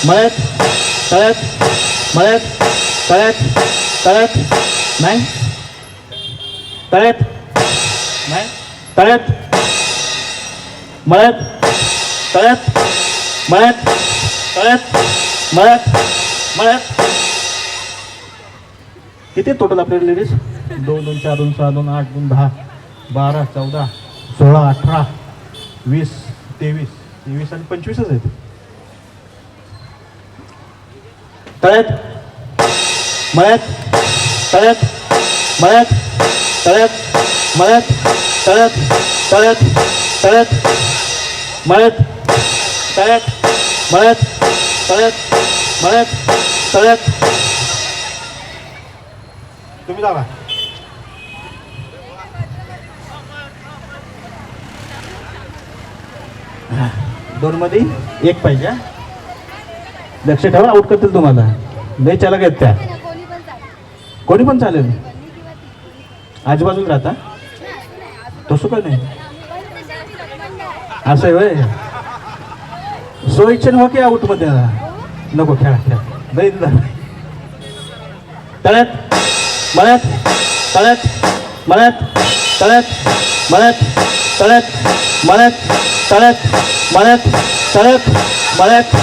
मळ्यात तळ्यात मळ्यात तळ्यात तळ्यात नाही तळ्यात नाही तळ्यात मळ्यात तळ्यात मळ्यात तळ्यात मळ्यात मळ्यात. किती टोटल आपले लेडीज? 2 2 4 2 6 2 8 2 10 12 14 16 18 20 23 23 आणि 25च आहेत. तळ्यात मळ्यात तळ्यात मळ्यात तळ्यात मळ्यात तळ्यात तळ्यात तळ्यात मळ्यात तळ्यात मळ्यात तळ्यात मळ्यात तळ्यात. तुम्ही जावा. दोन मध्ये एक पाहिजे. लक्ष ठेवा, आउट करतील तुम्हाला. लय चालक आहेत त्या. कोणी पण चालेल. आजूबाजूला राहता तसं काय नाही. असं आहे वय. सो इच्छा हो की आउट मध्ये नको. खेळा खेळा. तळ्यात मळ्यात तळ्यात मळ्यात तळ्यात मळ्यात तळ्यात मळ्यात तळ्यात मळ्यात तळ्यात मळ्यात.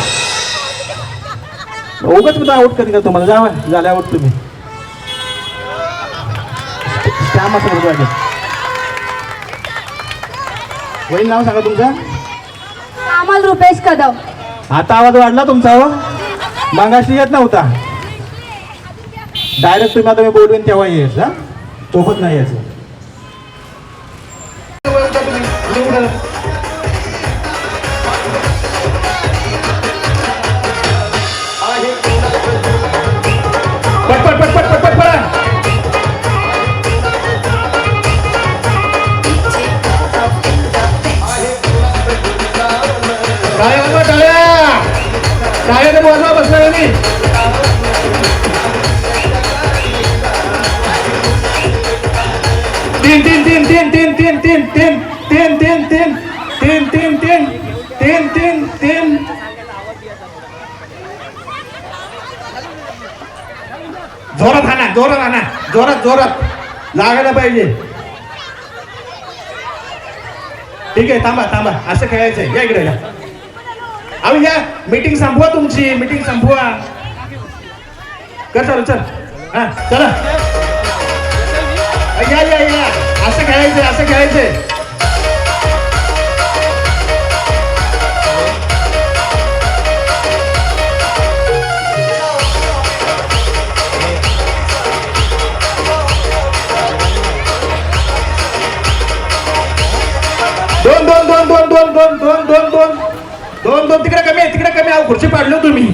उगाच मी आउट करीन का तुम्हाला? जावा. झाले आउट तुम्ही. श्याम असं बरोबर. वही नाव सांगा तुमचं? अमोल रुपेश कदम. आता आवाज वाढला तुमचा हो. मागाशी येत नव्हता. डायरेक्ट तुम्ही आता मी बोलवेन तेव्हा यायचं. हा सोबत नाही यायचं. पटपट पटपट पटपट पळा. टाळ्या टाळ्या टाळ्याने बोलवा बसल्याने. तीन तीन तीन तीन तीन तीन तीन तीन तीन तीन तीन तीन तीन तीन तीन तीन. जोरात आणा जोरात आणा जोरात जोरात लागायला पाहिजे. ठीक आहे थांबा थांबा. असं खेळायचंय. या इकडे या. अहो या मीटिंग संपवा तुमची. मीटिंग संपवा. कर चालू चल. हा चला या या या. असं खेळायचंय असं खेळायचंय. दोन दोन दोन दोन दोन दोन तिकडे कमी आहे, तिकडे कमी. अहो खुर्ची पाडलो तुम्ही.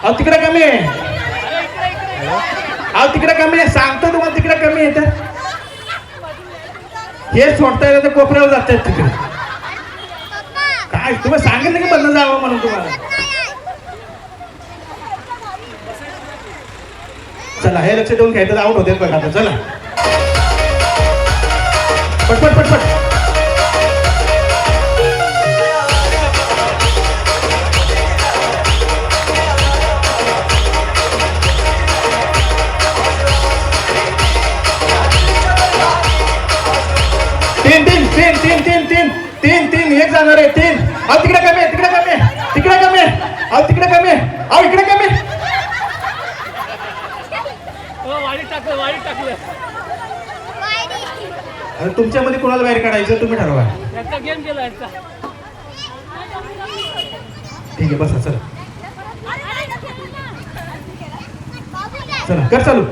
अहो तिकडे कमी आहे. अहो तिकडे कमी आहे, सांगतो तुम्हाला तिकडे कमी आहे. तर हे सोडता येतं कोपऱ्यावर जातात तिकडे. काय तुम्ही सांगितलं की बंद जावं म्हणून तुम्हाला. चला हे लक्ष देऊन घ्यायचं, आउट होते बघा आता. चला पटपट पटपट. तीन तीन तीन तीन तीन तीन तीन तीन एक जाणार आहे. तीन. अहो तिकडे कमी आहे, तिकडे कमी आहे, तिकडे कमी आहे. अहो तिकडे कमी आहे, अहो इकडे कमी आहे. अरे तुमच्यामध्ये कोणाला बाहेर काढायचं तुम्ही ठरवा. ठीक आहे बसा. चला चला कर चालू.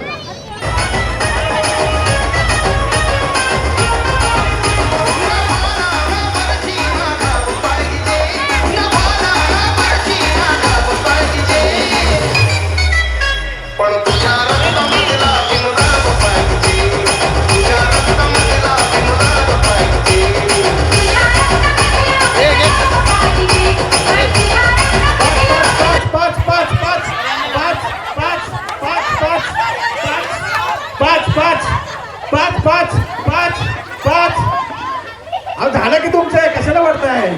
झालं की तुमचं कशाला वाटतंय.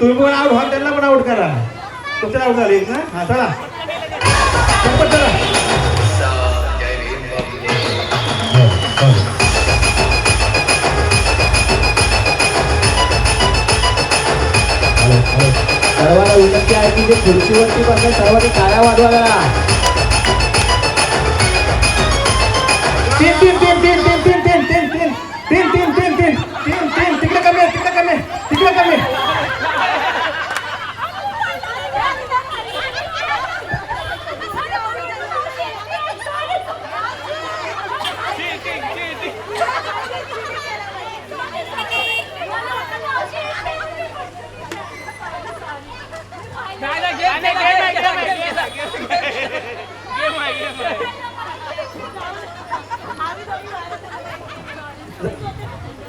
तुम्ही पण आउट व्हा, त्यांना पण आउट करा. तुमचं आउट झाले ना. हा चला चला. सर्वांना विनंती आहे की जे खुर्चीवरती बसले सर्वांनी टाळ्या वाजवायला. तीन तीन तीन तीन तीन तीन तीन तीन तीन तीन तीन तीन तीन तीन तीन तिकडे कमी आहे, तिकडे कमी आहे, तिकडे कमी आहे.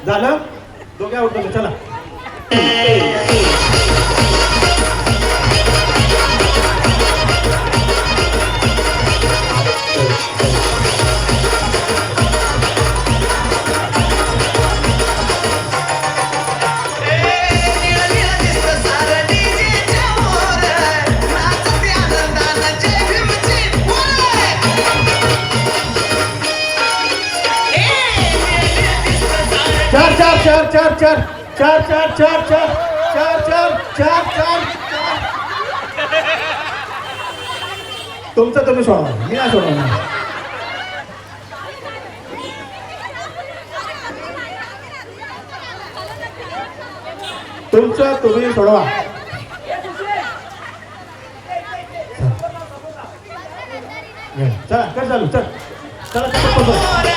झालं दोघे आउट झाले. चला चार चार चार चार चार चार चार चार चार चार चार चार चार. तुमचं तुम्ही सोडवा, मी नाही सोडवणार. तुमचं तुम्ही सोडवा. चला कर चालू. चल चला चला.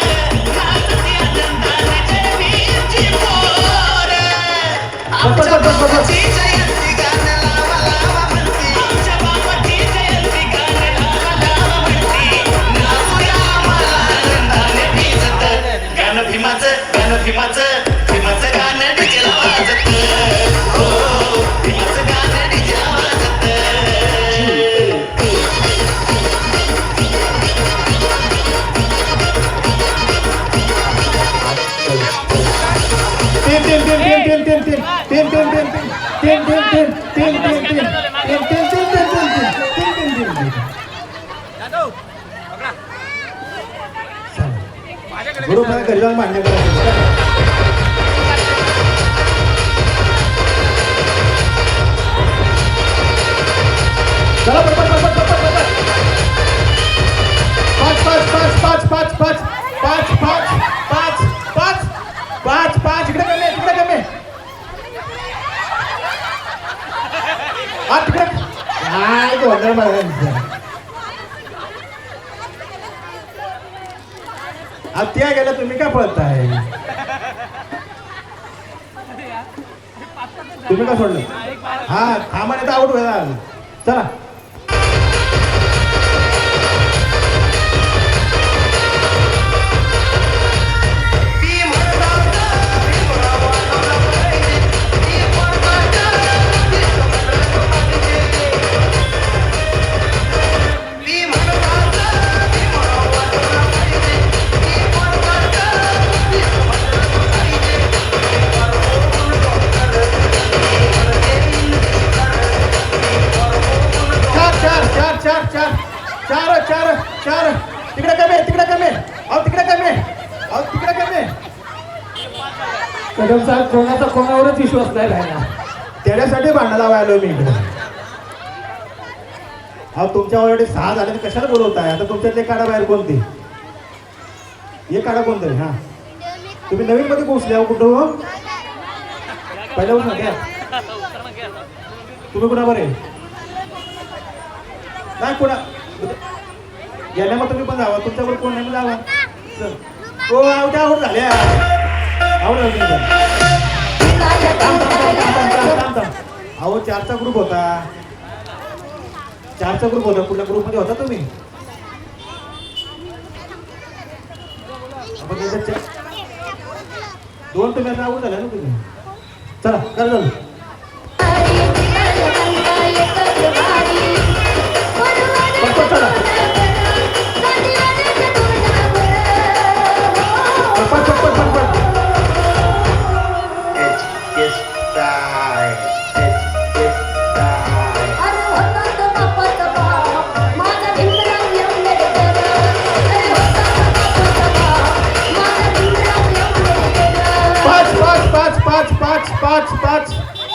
गुरु मला घरी जाऊन मान्य करायचं. चला पटपट पटपट पटपट पटपट. पाच पाच पाच पाच पाच पाच पाच पाच पाच पाच इकडे कमी आहे, तिकडे कमी आहे. हा तिकडे काय गोंधळ बघायचं. त्या गेला तुम्ही काय पळताय. तुम्ही का सोडलं? हा थांबा नाही तर आउट व्हायला. चला चार तिकडे कमी आहे, तिकडे कमी आहे. अहो तिकडे कमी आहे, अहो तिकडे कमी आहे. कदम साहेब कोणाचा कोणावरच विश्वास नाही राहिला. त्याच्यासाठी भांडण लावायला आलो मी इकडे. अहो तुमच्या ऑलरेडी 6 झाले तर कशाला बोलवताय? आता तुमच्यातले काढा बाहेर कोणते? हे काढा कोणतरी. हा तुम्ही नवीन मध्ये पोहोचले आहो. कुठं हो? पहिल्या ना घ्या. तुम्ही कुणा बरे नाही कुणा गेल्या मग तुम्ही पण जावा. तुमच्यावर कोण नाही जावा. हो आवड्या आवड झाल्या आवड. अहो 4चा ग्रुप होता. 4चा ग्रुप होता. कुठल्या ग्रुपमध्ये होता तुम्ही? दोन तुम्ही आता आवड झाल्या ना तुम्ही. चला करा चालू. चला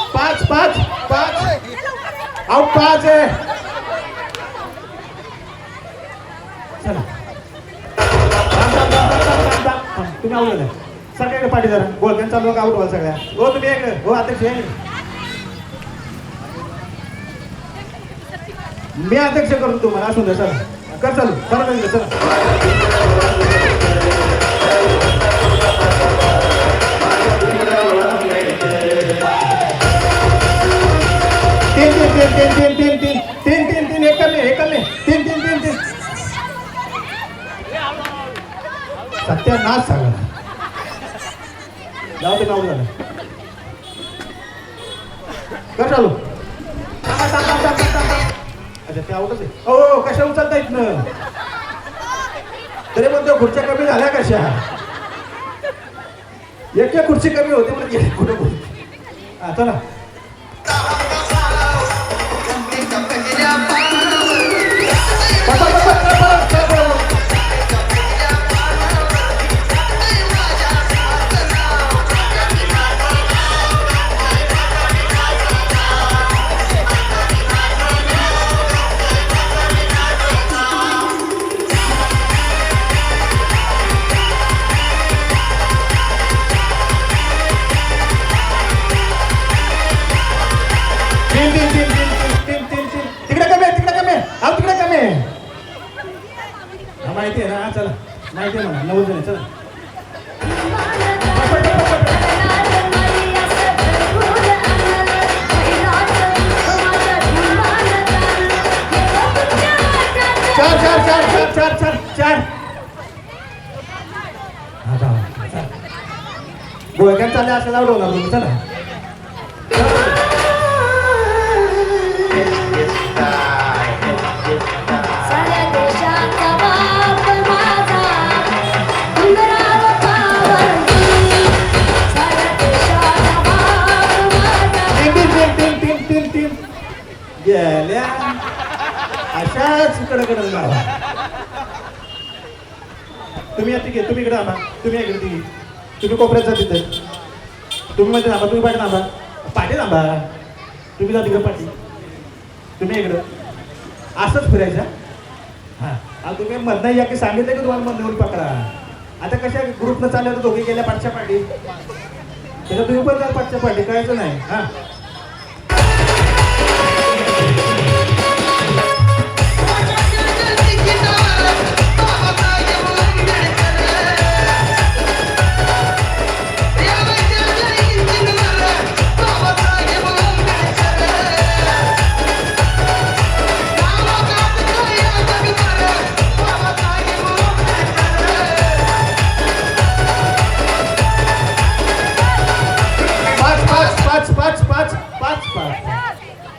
पाच आउट 5 आहे. चला तुम्ही आउट झाला. सगळ्याकडे पाठी जरा गोलक्यान चालू आउट व्हाल सगळ्या. हो तुम्ही इकडे हो. अध्यक्ष मी अध्यक्ष करतो तुम्हाला. असून द्या. चला कर चालू. बरं चला. तीन एक कमी. तीन सत्यानाश झाला. जाऊ ते नाव झालं. कर चालू. अच्छा ते आवडच आहे. हो कशा उचलता येत ना तरी म्हणतो खुर्च्या कमी झाल्या कशा. एक खुर्ची कमी होते म्हणजे कुठं. हा चला. माहिती आहे ना. चला माहिती आहे म्हणा. 9 जण. चला चार गोळक्यात चालले असं जाऊ होणार तुम्ही. चला गेल्या अशाच इकडे गावा. तुम्ही या तिघे. तुम्ही इकडे आम्हा. तुम्ही इकडे तिघे. तुम्ही कोपऱ्यात जा तिथे. तुम्ही मध्ये थांबा. तुम्ही पाठी थांबा. पाठी थांबा. तुम्ही जा तिकडे पाठी. तुम्ही इकडं असंच फिरायचं. हां आता तुम्ही मधनं या की सांगितलं की तुम्हाला मधनं पकडा. आता कशा ग्रुपनं चाललं तर दोघे गेल्या पाठच्या पाठी. त्याच्यात तुम्ही पण जा पाठच्या पाठी. कळायचं नाही. हां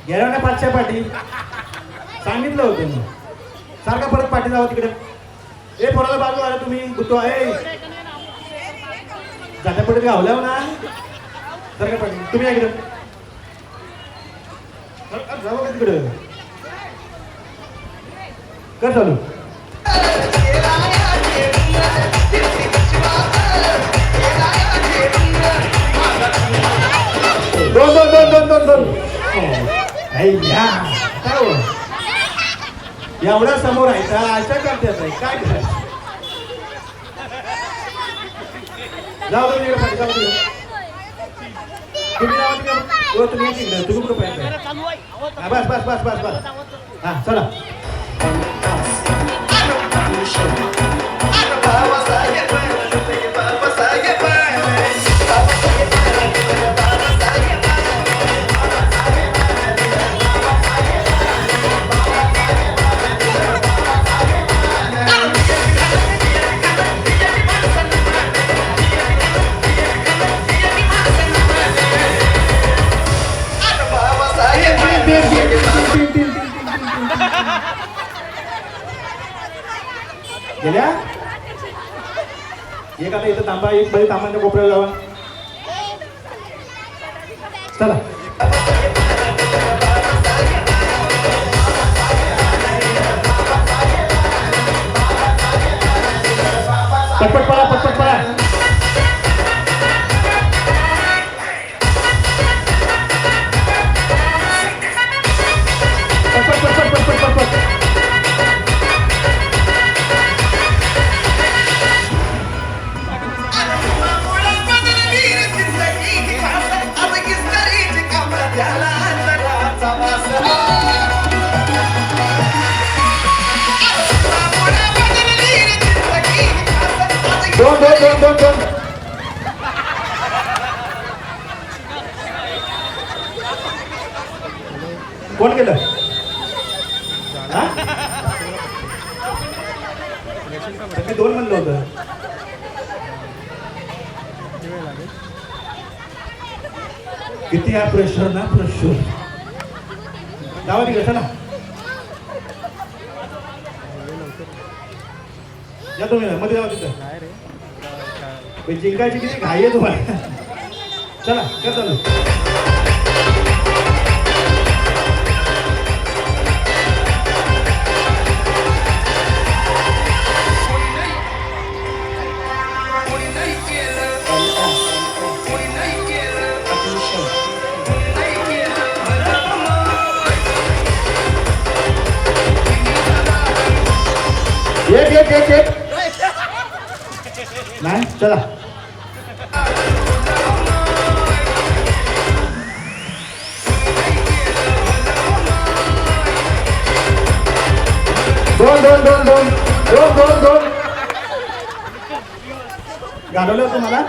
गेल्या ना 500 पाठी सांगितलं होतं मी सारखा परत पाठी जावं तिकडे. ए पोराला बाजू आला तुम्ही गुत्तो आहे जाता पुढे गावल्यावर ना सारखा पाठी तुम्ही या इकडं जावं का तिकडं कर चालू. दोन दोन दोन दोन दोन दोन एवढा समोर आहे का अशा करतात आहे काय करायचं. जाऊ दे पाठी जाऊ दे तुम्ही जावा तिकडे तुम्ही तिकडे तुम्ही कुठं पाहिजे बस बस बस बस बस हा चला. गेल्या एक आता इथं थांबा एक बरी तांबांच्या कोपऱ्याला जावा चला. पटपट पळा पटपट पळा. पटपट पटपट पटपट पटपट. दोन दोन दोन दोन दोन कोण केलं मी दोन म्हणलं होतं. किती हा प्रेशर ना प्रेशर जावा तिकडे चला या तुम्ही मध्ये जावा तिथं जिंकायची किती घाई आहे तुम्हाला. चला कर चालू. एक नाही चला. दोन दोन दोन दोन दोन दोन दोन गाडवलं तुम्हाला.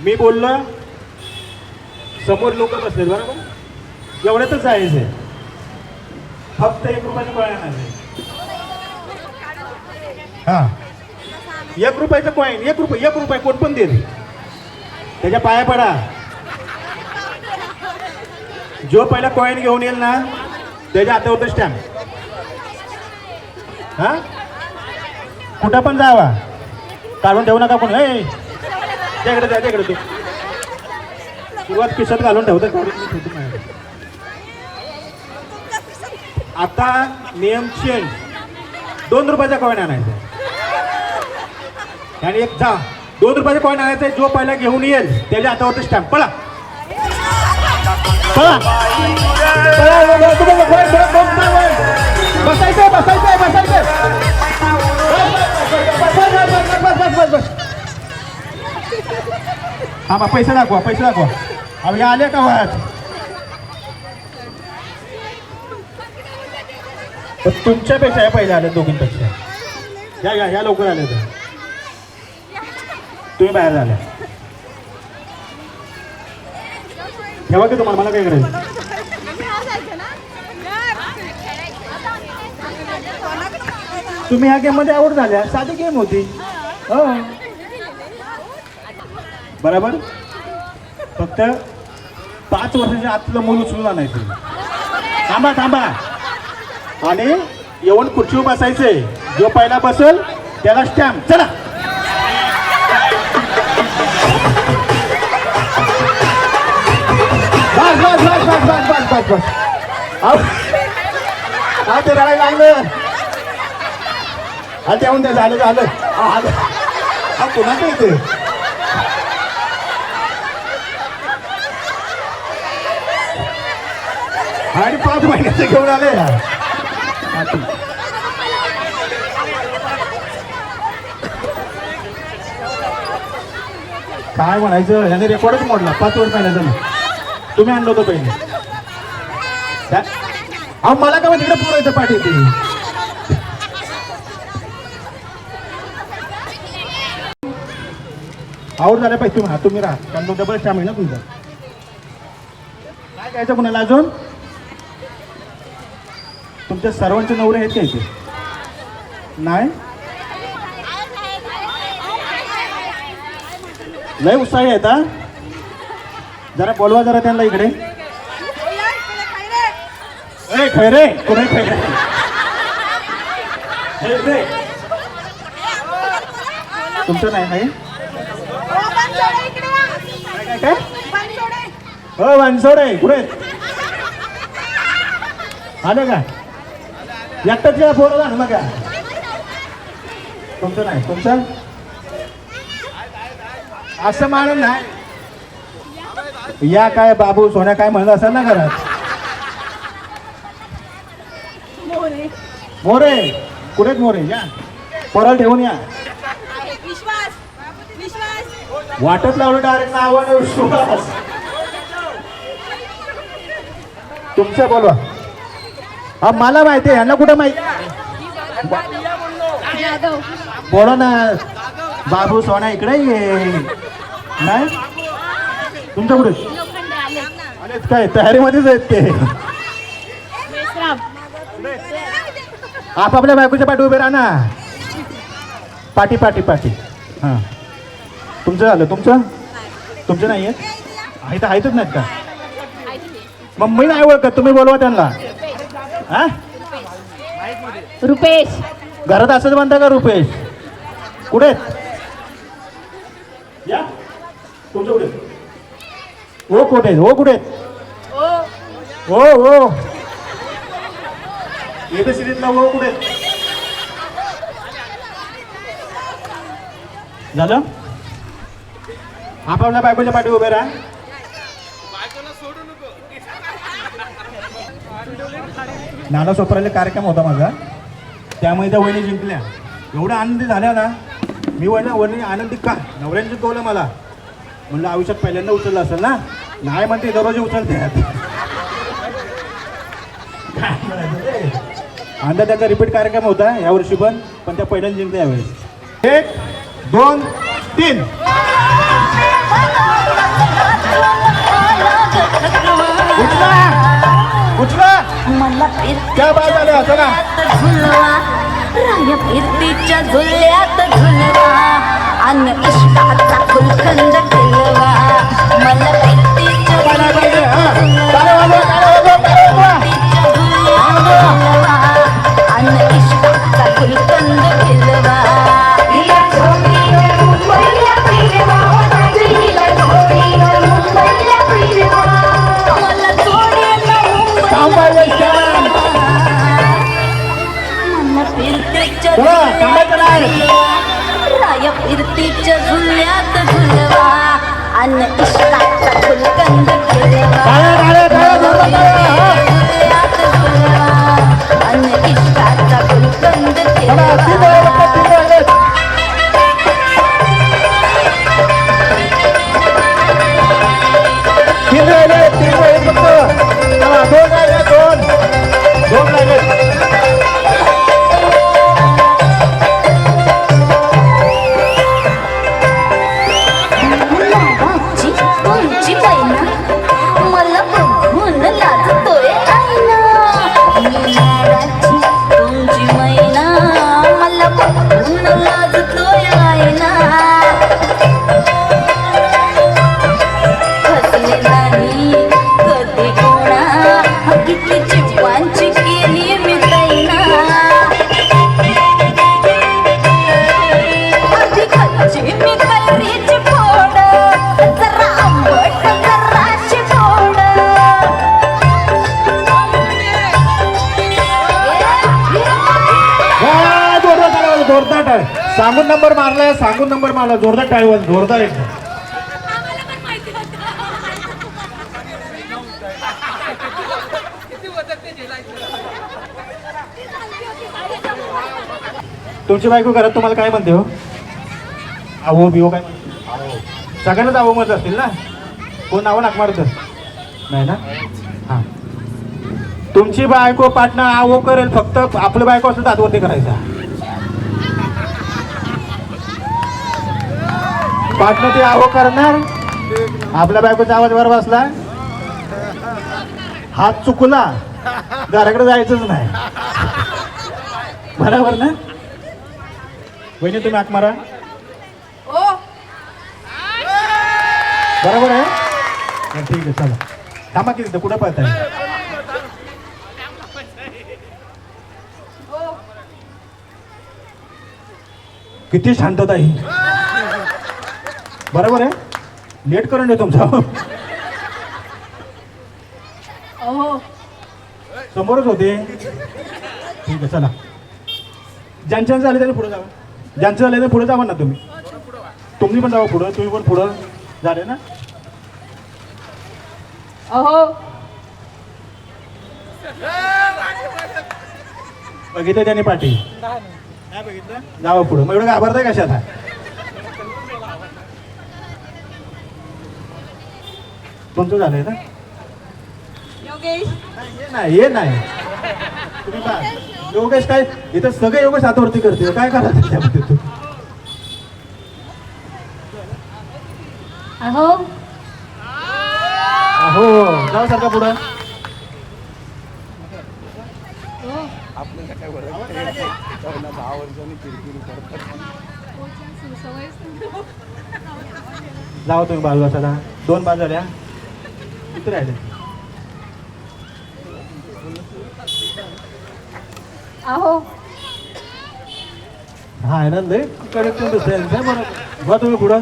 मी बोललो समोर लोक बसले बरोबर एवढ्यातच जायचंय फक्त 1 रुपयाचं कॉईन आणायचं. हा 1 रुपयाचं कॉईन 1 रुपये कोण पण देईल त्याच्या पाया पडा. जो पहिला कॉईन घेऊन येईल ना त्याच्या हातावर स्टॅम्प. हा कुठं पण जावा काढून ठेवू नका कोण. त्याकडे द्या त्याकडे तू सुरुवात खिशात घालून ठेवतो. आता नियम चेंज 2 रुपयाचा कॉईन आणायचा आणि एक जा 2 रुपयाचा कॉईन आणायचा जो पहिला घेऊन येईल त्याच्या हातावरती स्टॅम्प. पळा पळा बसायचं बसायचं बसायचं बस बस. हा बा पैसे दाखवा पैसे दाखवा. अहो या आले का वयात तुमच्यापेक्षा या पहिले आले दोघींपेक्षा. या या या लवकर आले तर तुम्ही बाहेर झाल्या. ठेवा की तुम्हाला मला काय करायचं. तुम्ही ह्या गेम मध्ये आवड झाल्या, साधी गेम होती. हो बरोबर. फक्त 5 वर्षाच्या आतलं मूल उचलून आणायचं. थांबा थांबा. आणि येऊन खुर्चीवर बसायचे. जो पहिला बसेल त्याला स्टॅम्प. चला बस बस बस बस बस बस बस बस. हा ते राहायला लागलं. हा त्याहून ते झालं झालं. हा पुन्हा काय ते आणि 5 महिन्याचे घेऊन आले. काय म्हणायचं, याने रेकॉर्डच मोडला. 5 वर्ष पहिला झालं. तुम्ही आणलं होतं पहिले. अहो मला का तिकडे पुरायचं पाठी ते. आऊट झाल्या पाहिजे तुम्ही. तुम्ही राहा, कारण डबल स्टॅम आहे ना तुमचा. काय घ्यायचं कुणाला अजून? तुमच्या सर्वांचे नवरे आहेत का इथे? नाही. लय उत्साही आहेत हा. जरा बोलवा जरा त्यांना इकडे. ए खैरे, कोणी खैरे? तुमचं नाही आहे? काय काय? हो बनसोडे कुठे आले का? एकटाच या पोरं ना बघा. तुमचं नाही. तुमचं असं मानून नाही. या काय बाबू सोन्या काय म्हणत असेल ना घरात. मोरे कुठेच मोरे या पोराला ठेवून या. वाटत लावलं डायरेक्ट नावाने विश्वास. तुमचं बोलवा. हा मला माहिती आहे. यांना कुठे माहिती बोला ना. बाबू सोना इकडे ये. नाही तुमच्या कुठे आलेत काय? तयारीमध्येच आहेत ते. आपापल्या बायकोच्या पाठी उभे राहा ना. पाठी पाठी पाठी. हां तुमचं झालं. तुमचं नाही आहे. तर आहेतच नाहीत का? मग मी नाही ओळखत. तुम्ही बोलवा त्यांना. हा रुपेश घरात असंच म्हणता का? रुपेश कुठे या? तुमचं कुठे? हो कुठे? हो कुठे? हो हो येतं सिरीतला. हो कुठे झालं? आपापल्या बायकोच्या पाठी उभे राहा. नाना सोपरायला कार्यक्रम होता माझा, त्यामुळे त्या वहिनी जिंकल्या. एवढ्या आनंदी झाल्या ना. मी वहिनी आनंदी का? नवऱ्याने जिंकवलं मला. म्हणलं आयुष्यात पहिल्यांदा उचललं असेल ना. नाही म्हणते दररोज उचलते. अंदा त्याचा रिपीट कार्यक्रम होता यावर्षी पण त्या पहिल्यांदा जिंकल्या यावेळेस. 1 2 3 उचला. क्या बात झाल्या. चला फिरतीच्या झुल्यात झुलवा अन इष्टाचा फुलखंड केलवा. मला फिरतीच्या अन इष्टाचा फुलखंड केलवा. राय फिरतीच्या झुल्यात झुलवा मला सांगून नंबर मला जोरदार टाळीवर जोरदार एक तुमची बायको घरात तुम्हाला काय म्हणते हो? आवो बिओ काय म्हणते? सगळ्यांनाच आवो म्हणत असतील ना? कोण नावं नाक मारत नाही ना? हां, तुमची बायको पाटणं आवो करेल, फक्त आपलं बायको असलं दातवरती करायचा. पाटणं ते आवो करणार, आपल्या बायकोचा आवाज वर बसला, हात चुकला, घराकडे जायचंच नाही. बरोबर ना? वहिनी तुम्ही हाक मारा. बरोबर आहे. ठीक आहे, चला थांबा की तिथं कुठं पळताय? किती शांतता ही. बरोबर आहे. लेट करून आहे तुमचा. समोरच होते. ठीक आहे, चला. ज्यांच्या झाले त्याने पुढे जावा. ज्यांचं झालं ते पुढे जावा ना तुम्ही. तुम्ही पण जावा पुढं. तुम्ही पण पुढं झाले ना? बघितलं त्याने पाठी नाही बघितलं. जावा पुढं. मग एवढं घाबरताय कशाला? तुमचं झालंय ना? नाही ये नाही तुम्ही काय योगेश काय इथं सगळे योगेश हातावरती करते. काय करायचं त्यामध्ये तू? अहो हो जाऊ सारखा पुढं. जाऊ तुम्ही बाजूला. चला 2 बाजू झाल्या. किती राहिले? अहो हा आहे ना लय कडक बरं तुम्ही पुढं.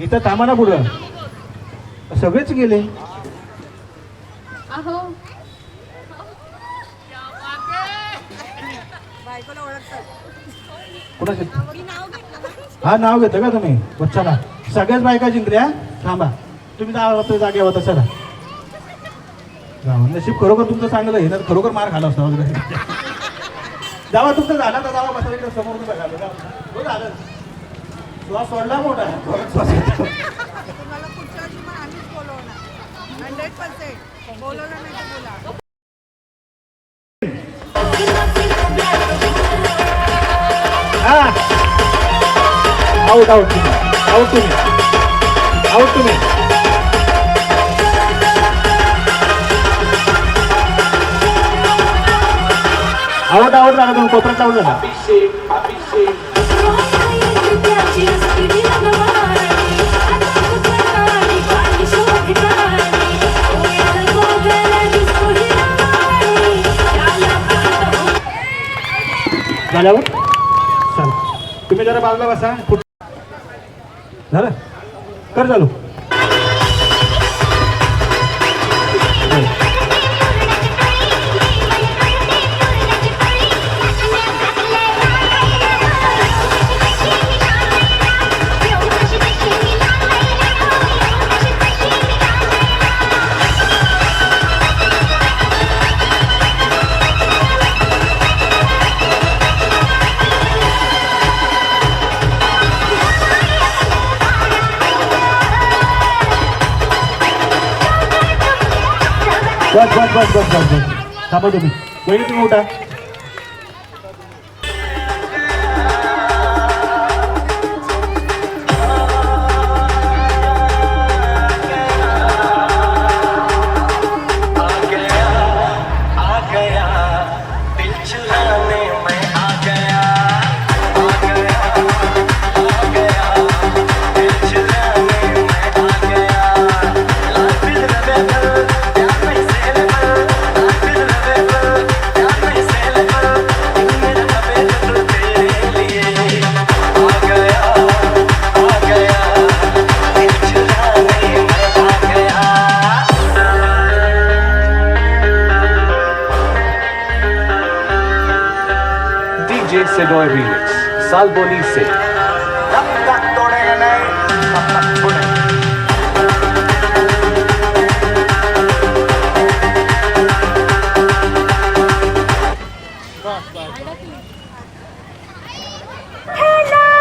इथं थांबा ना पुढं. सगळेच गेले. अहो कुठं हा नाव घेतं का तुम्ही? बरं चला सगळ्याच बायका जिंकल्या. थांबा तुम्ही जागे होता. चला जावा. नशीब खरोखर तुमचं चांगलं आहे ना. खरोखर मार खाला असता वगैरे. जावा तुमचं झाला तर जावा. बसा इकडे समोर बघा. हो झालं. श्वास सोडला मोठा श्वास घेतो. हा आउट आउट तुम्ही आउट तुम्ही आउट तुम्ही. आउट आउट झाला तुम्ही. कोपऱ्यात आउट झाला. झाल्यावर चला तुम्ही जरा बाजूला बसा. झालं कर चालू. बस बस बस बस बस बस थांबा तुम्ही. वहिनी तुम्ही उठा. Sedoy Remix, मिसाल बोली से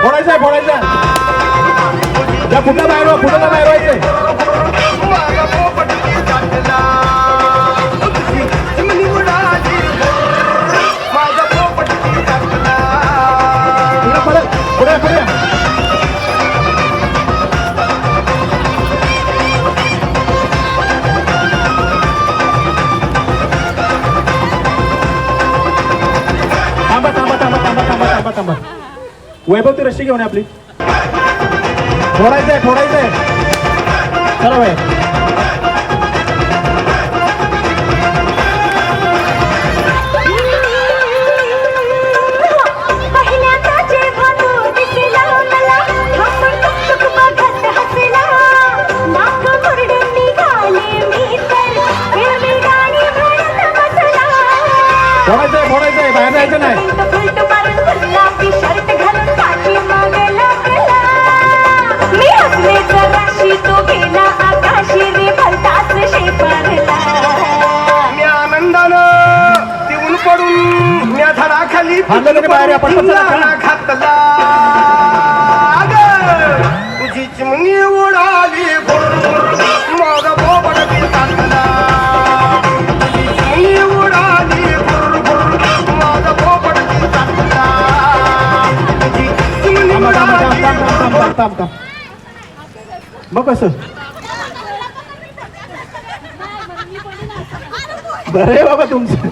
फोडायचंय फोडायचंय त्या फुटा बाहेर फुटाला बाहेर व्हायचंय पुढे पुढे थांबा थांबा थांबा थांबा थांबा थांबा थांबा वैभव ती रशी घेऊन आपली फोडायचंय फोडायचंय चला बाय फोडायचंय फोडायचंय बाहेर जायचं नाही बाहेर आपण घातला तुझी चिमणी उडाली मग बोबड पिसातला चिमणी उडाली मग बोबड पिसातला तुझी चिमणी उडाली मग कसं बरं आहे बाबा तुमचं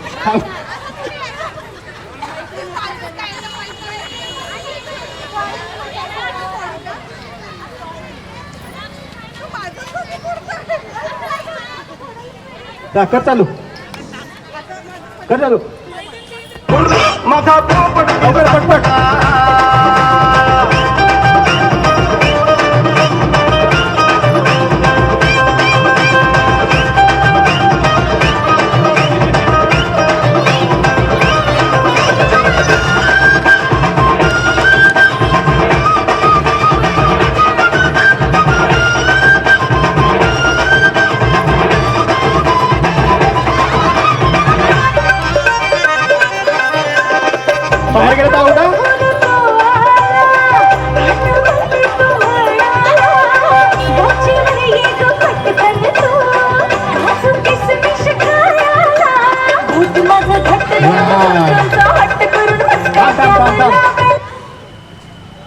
कर चालू कर चालू माझा पोपट पटपट बाहेर गेलं तर आवडा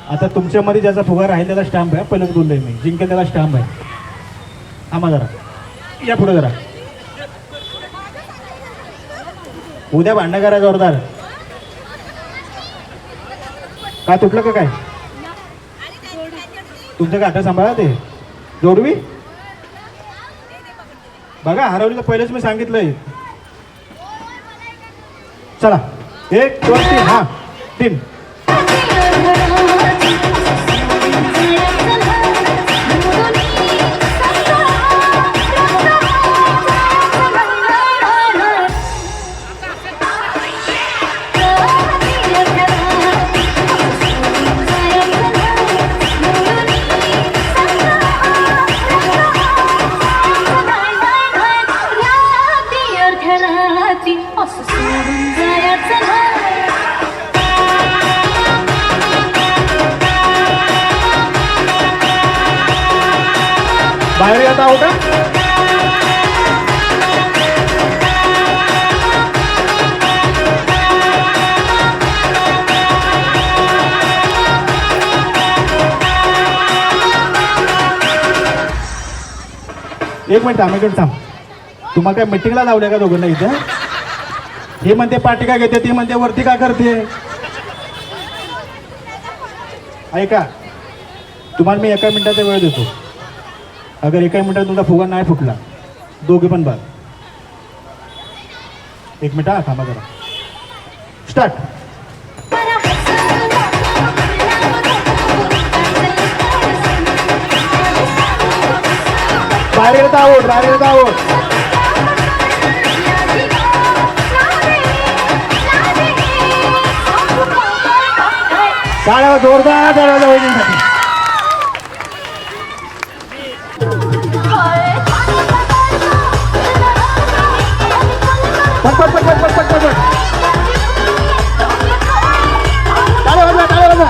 आता तुमच्यामध्ये ज्याचा फुगा आहे त्याला स्टॅम्प आहे पहिलं बोललोय मी जिंकेल त्याला स्टॅम्प आहे आम्हा जरा या पुढे जरा उद्या भांडण करा जोरदार काय तुटलं का काय तुमच्या गाठा सांभाळा ते जोडवी बघा हरवली तर पहिलेच मी सांगितलंय चला 1 2 3 हा 3 बाहेर येता हो का एक मिनिट थांब तुम्हाला काय मीटिंगला लावल्या का दोघांना इथं हे म्हणते पाठी का घेते ती म्हणते वरती का करते ऐका तुम्हाला मी एका मिनिटाचा वेळ देतो अगर एका मिनिटात तुमचा फुगा नाही फुटला दोघे पण बाद 1 मिनिट हा थांबा जरा स्टार्ट बाहेर येत आहोत टाळ्या जोरदार टाळ्या वहिनींसाठी. पटपट पटपट पटपट पटपट टाळ्या वाजवा टाळ्या वाजवा.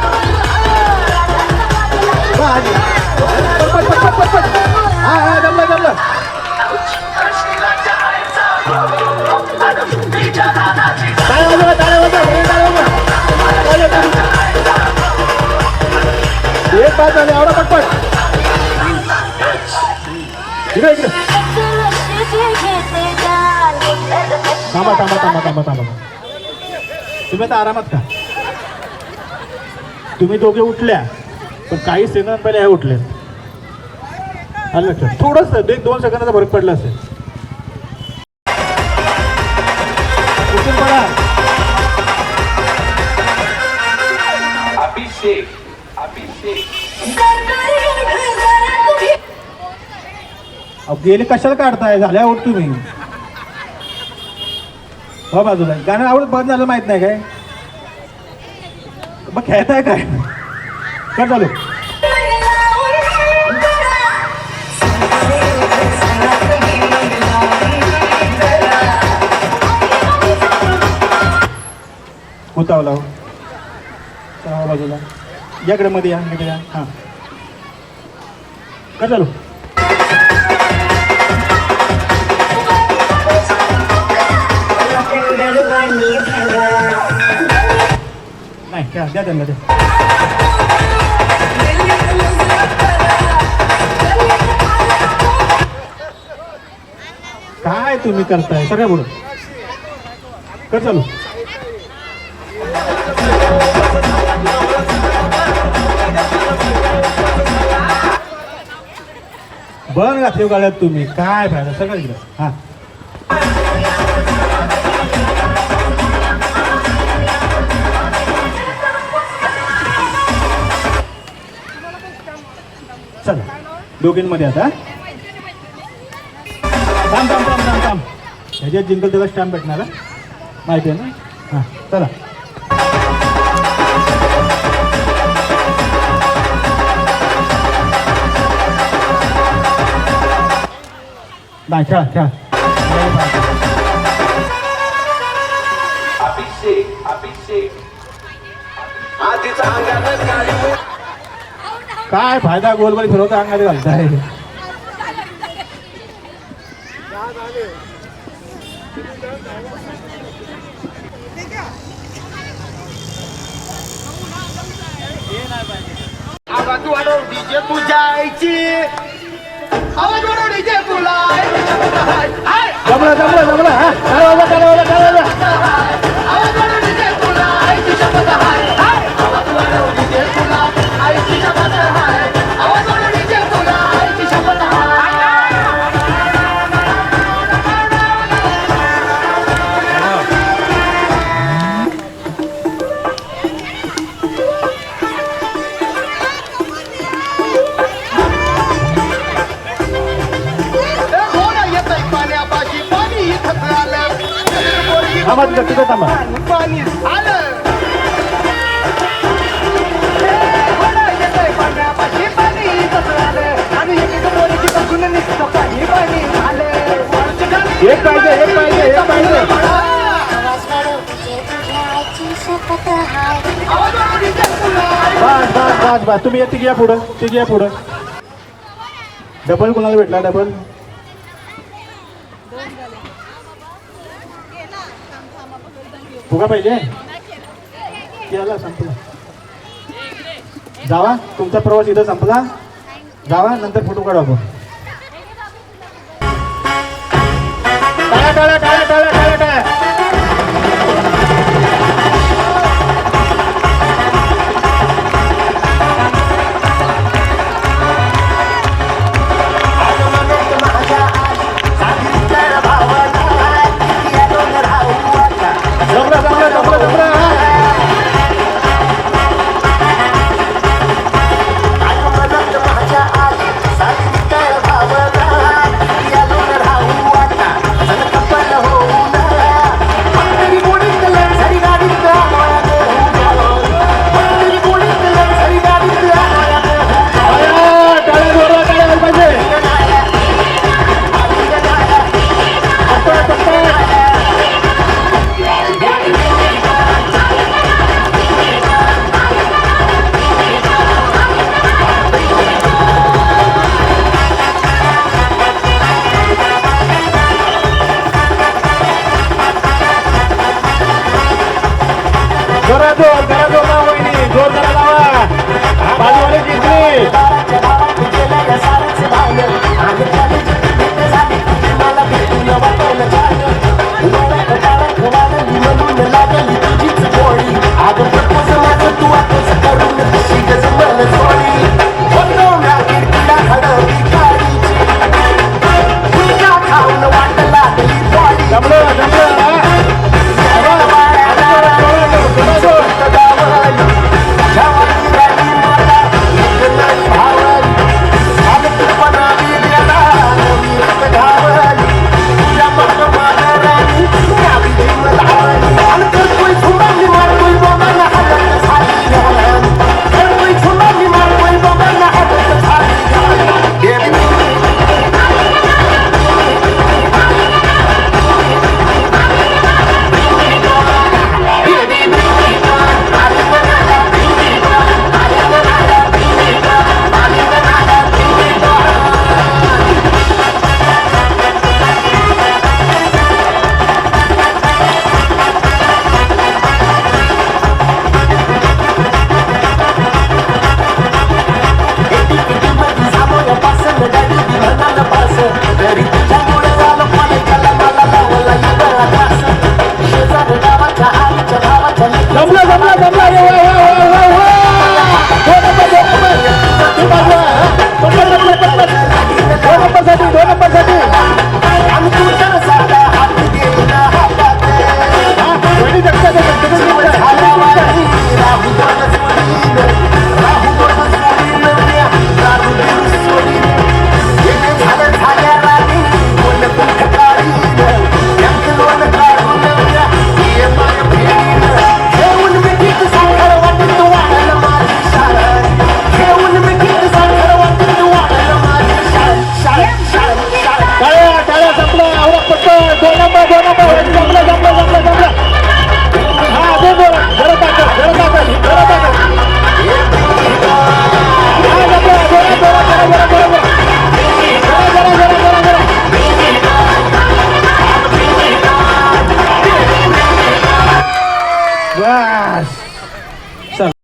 पटपट पटपट पटपट. हा जमलं जमलं. टाळ्या वाजवा टाळ्या वाजवा टाळ्या वाजवा. एक बात झाली आवडा पटपट. इकडे इकडे थांबा थांबा थांबा थांबा थांबा. तुम्ही आता आरामात का? तुम्ही दोघे उठल्या पण काही सेकंद पहिले हे उठले. आलं लक्षात? थोडंसं 1-2 सेकंदाचा फरक पडला असेल. उठून पडा. गेले कशाला काढताय? झाल्या उठ तुम्ही. हो बाजूला गाणं आवडत बंद झालं माहित नाही काय? मग खेळताय काय? काय चालू? उतावला हो बाजूला याकडे मध्ये या इकडे या. हां काय चालू? नाही द्या त्यांना द्या. काय तुम्ही करताय? सगळ्या पुढं कर चालू. बन घातली गाड्यात तुम्ही. काय फायदा? सगळं इकडं. हां चला दोघींमध्ये आता थांब थांब थांब थांब थांब. ह्याच्यात जिंकल त्याला स्टॅम्प भेटणार माहिती आहे ना? हां चला. नाही खेळा खेळा. काय फायदा? गोलबरी फिरवता अंगाने घालताय. आवाज वाढव डीजे तू जायची. आवाज वाढव डीजे तुला. जमला जमला जमला. हा टाळ्या वाजवा टाळ्या वाजवा टाळ्या वाजवा. आवाज वाढव डीजे तुला. आईची शपथ हाय. आवाज वाढव डीजे तुला. आईची शपथ हाय. आवाज वाढव डीजे तुला. आईची शपथ हाय. पाण्यापाशी पाणी इथं आलं. थांबा तिथं थांबा. पाणी आलं. पाण्यापाशी पाणी इथं आलं. आणि एक पोरीची बसून निघतं पाणी पाणी आलं. एक पाहिजे एक पाहिजे एक पाहिजे. बस बस बस बस. तुम्ही या तिघी या पुढं. तिघी या पुढं. डबल कोणाला भेटला? डबल फुगा पाहिजे. याला संपला. जावा तुमचा प्रवास इथं संपला. जावा नंतर फोटो काढू आपण. टाळ्या टाळ्या टाळ्या टाळ्या टाळ्या टाळ्या. जमलं जमलं जमलं जमलं. माझ्या आज जोर ना वहिनी, जोर जरा लावा. बाजूवाली जिंकली. जमलं जमलं हा? जमलं जमलं जमलं रे, वा, वा, वा, वा, वा. दोन नंबर, दोन नंबर. ती बाजू आहे, हा. पटपट, पटपट, पटपट. दोन नंबरसाठी, दोन नंबरसाठी. हा, वहिनी जगतात, जगतात, टाळ्या टाळ्या संपलं. आवरा पटपट. दोन नंबर, दोन नंबर. जमलं जमलं जमलं जमलं. हा दोन दोन. जरा ताकद, जरा ताकद, जरा ताकद. हा जमलं. जरा जरा जरा जरा जरा जरा. जरा जरा जरा जरा जरा. बस.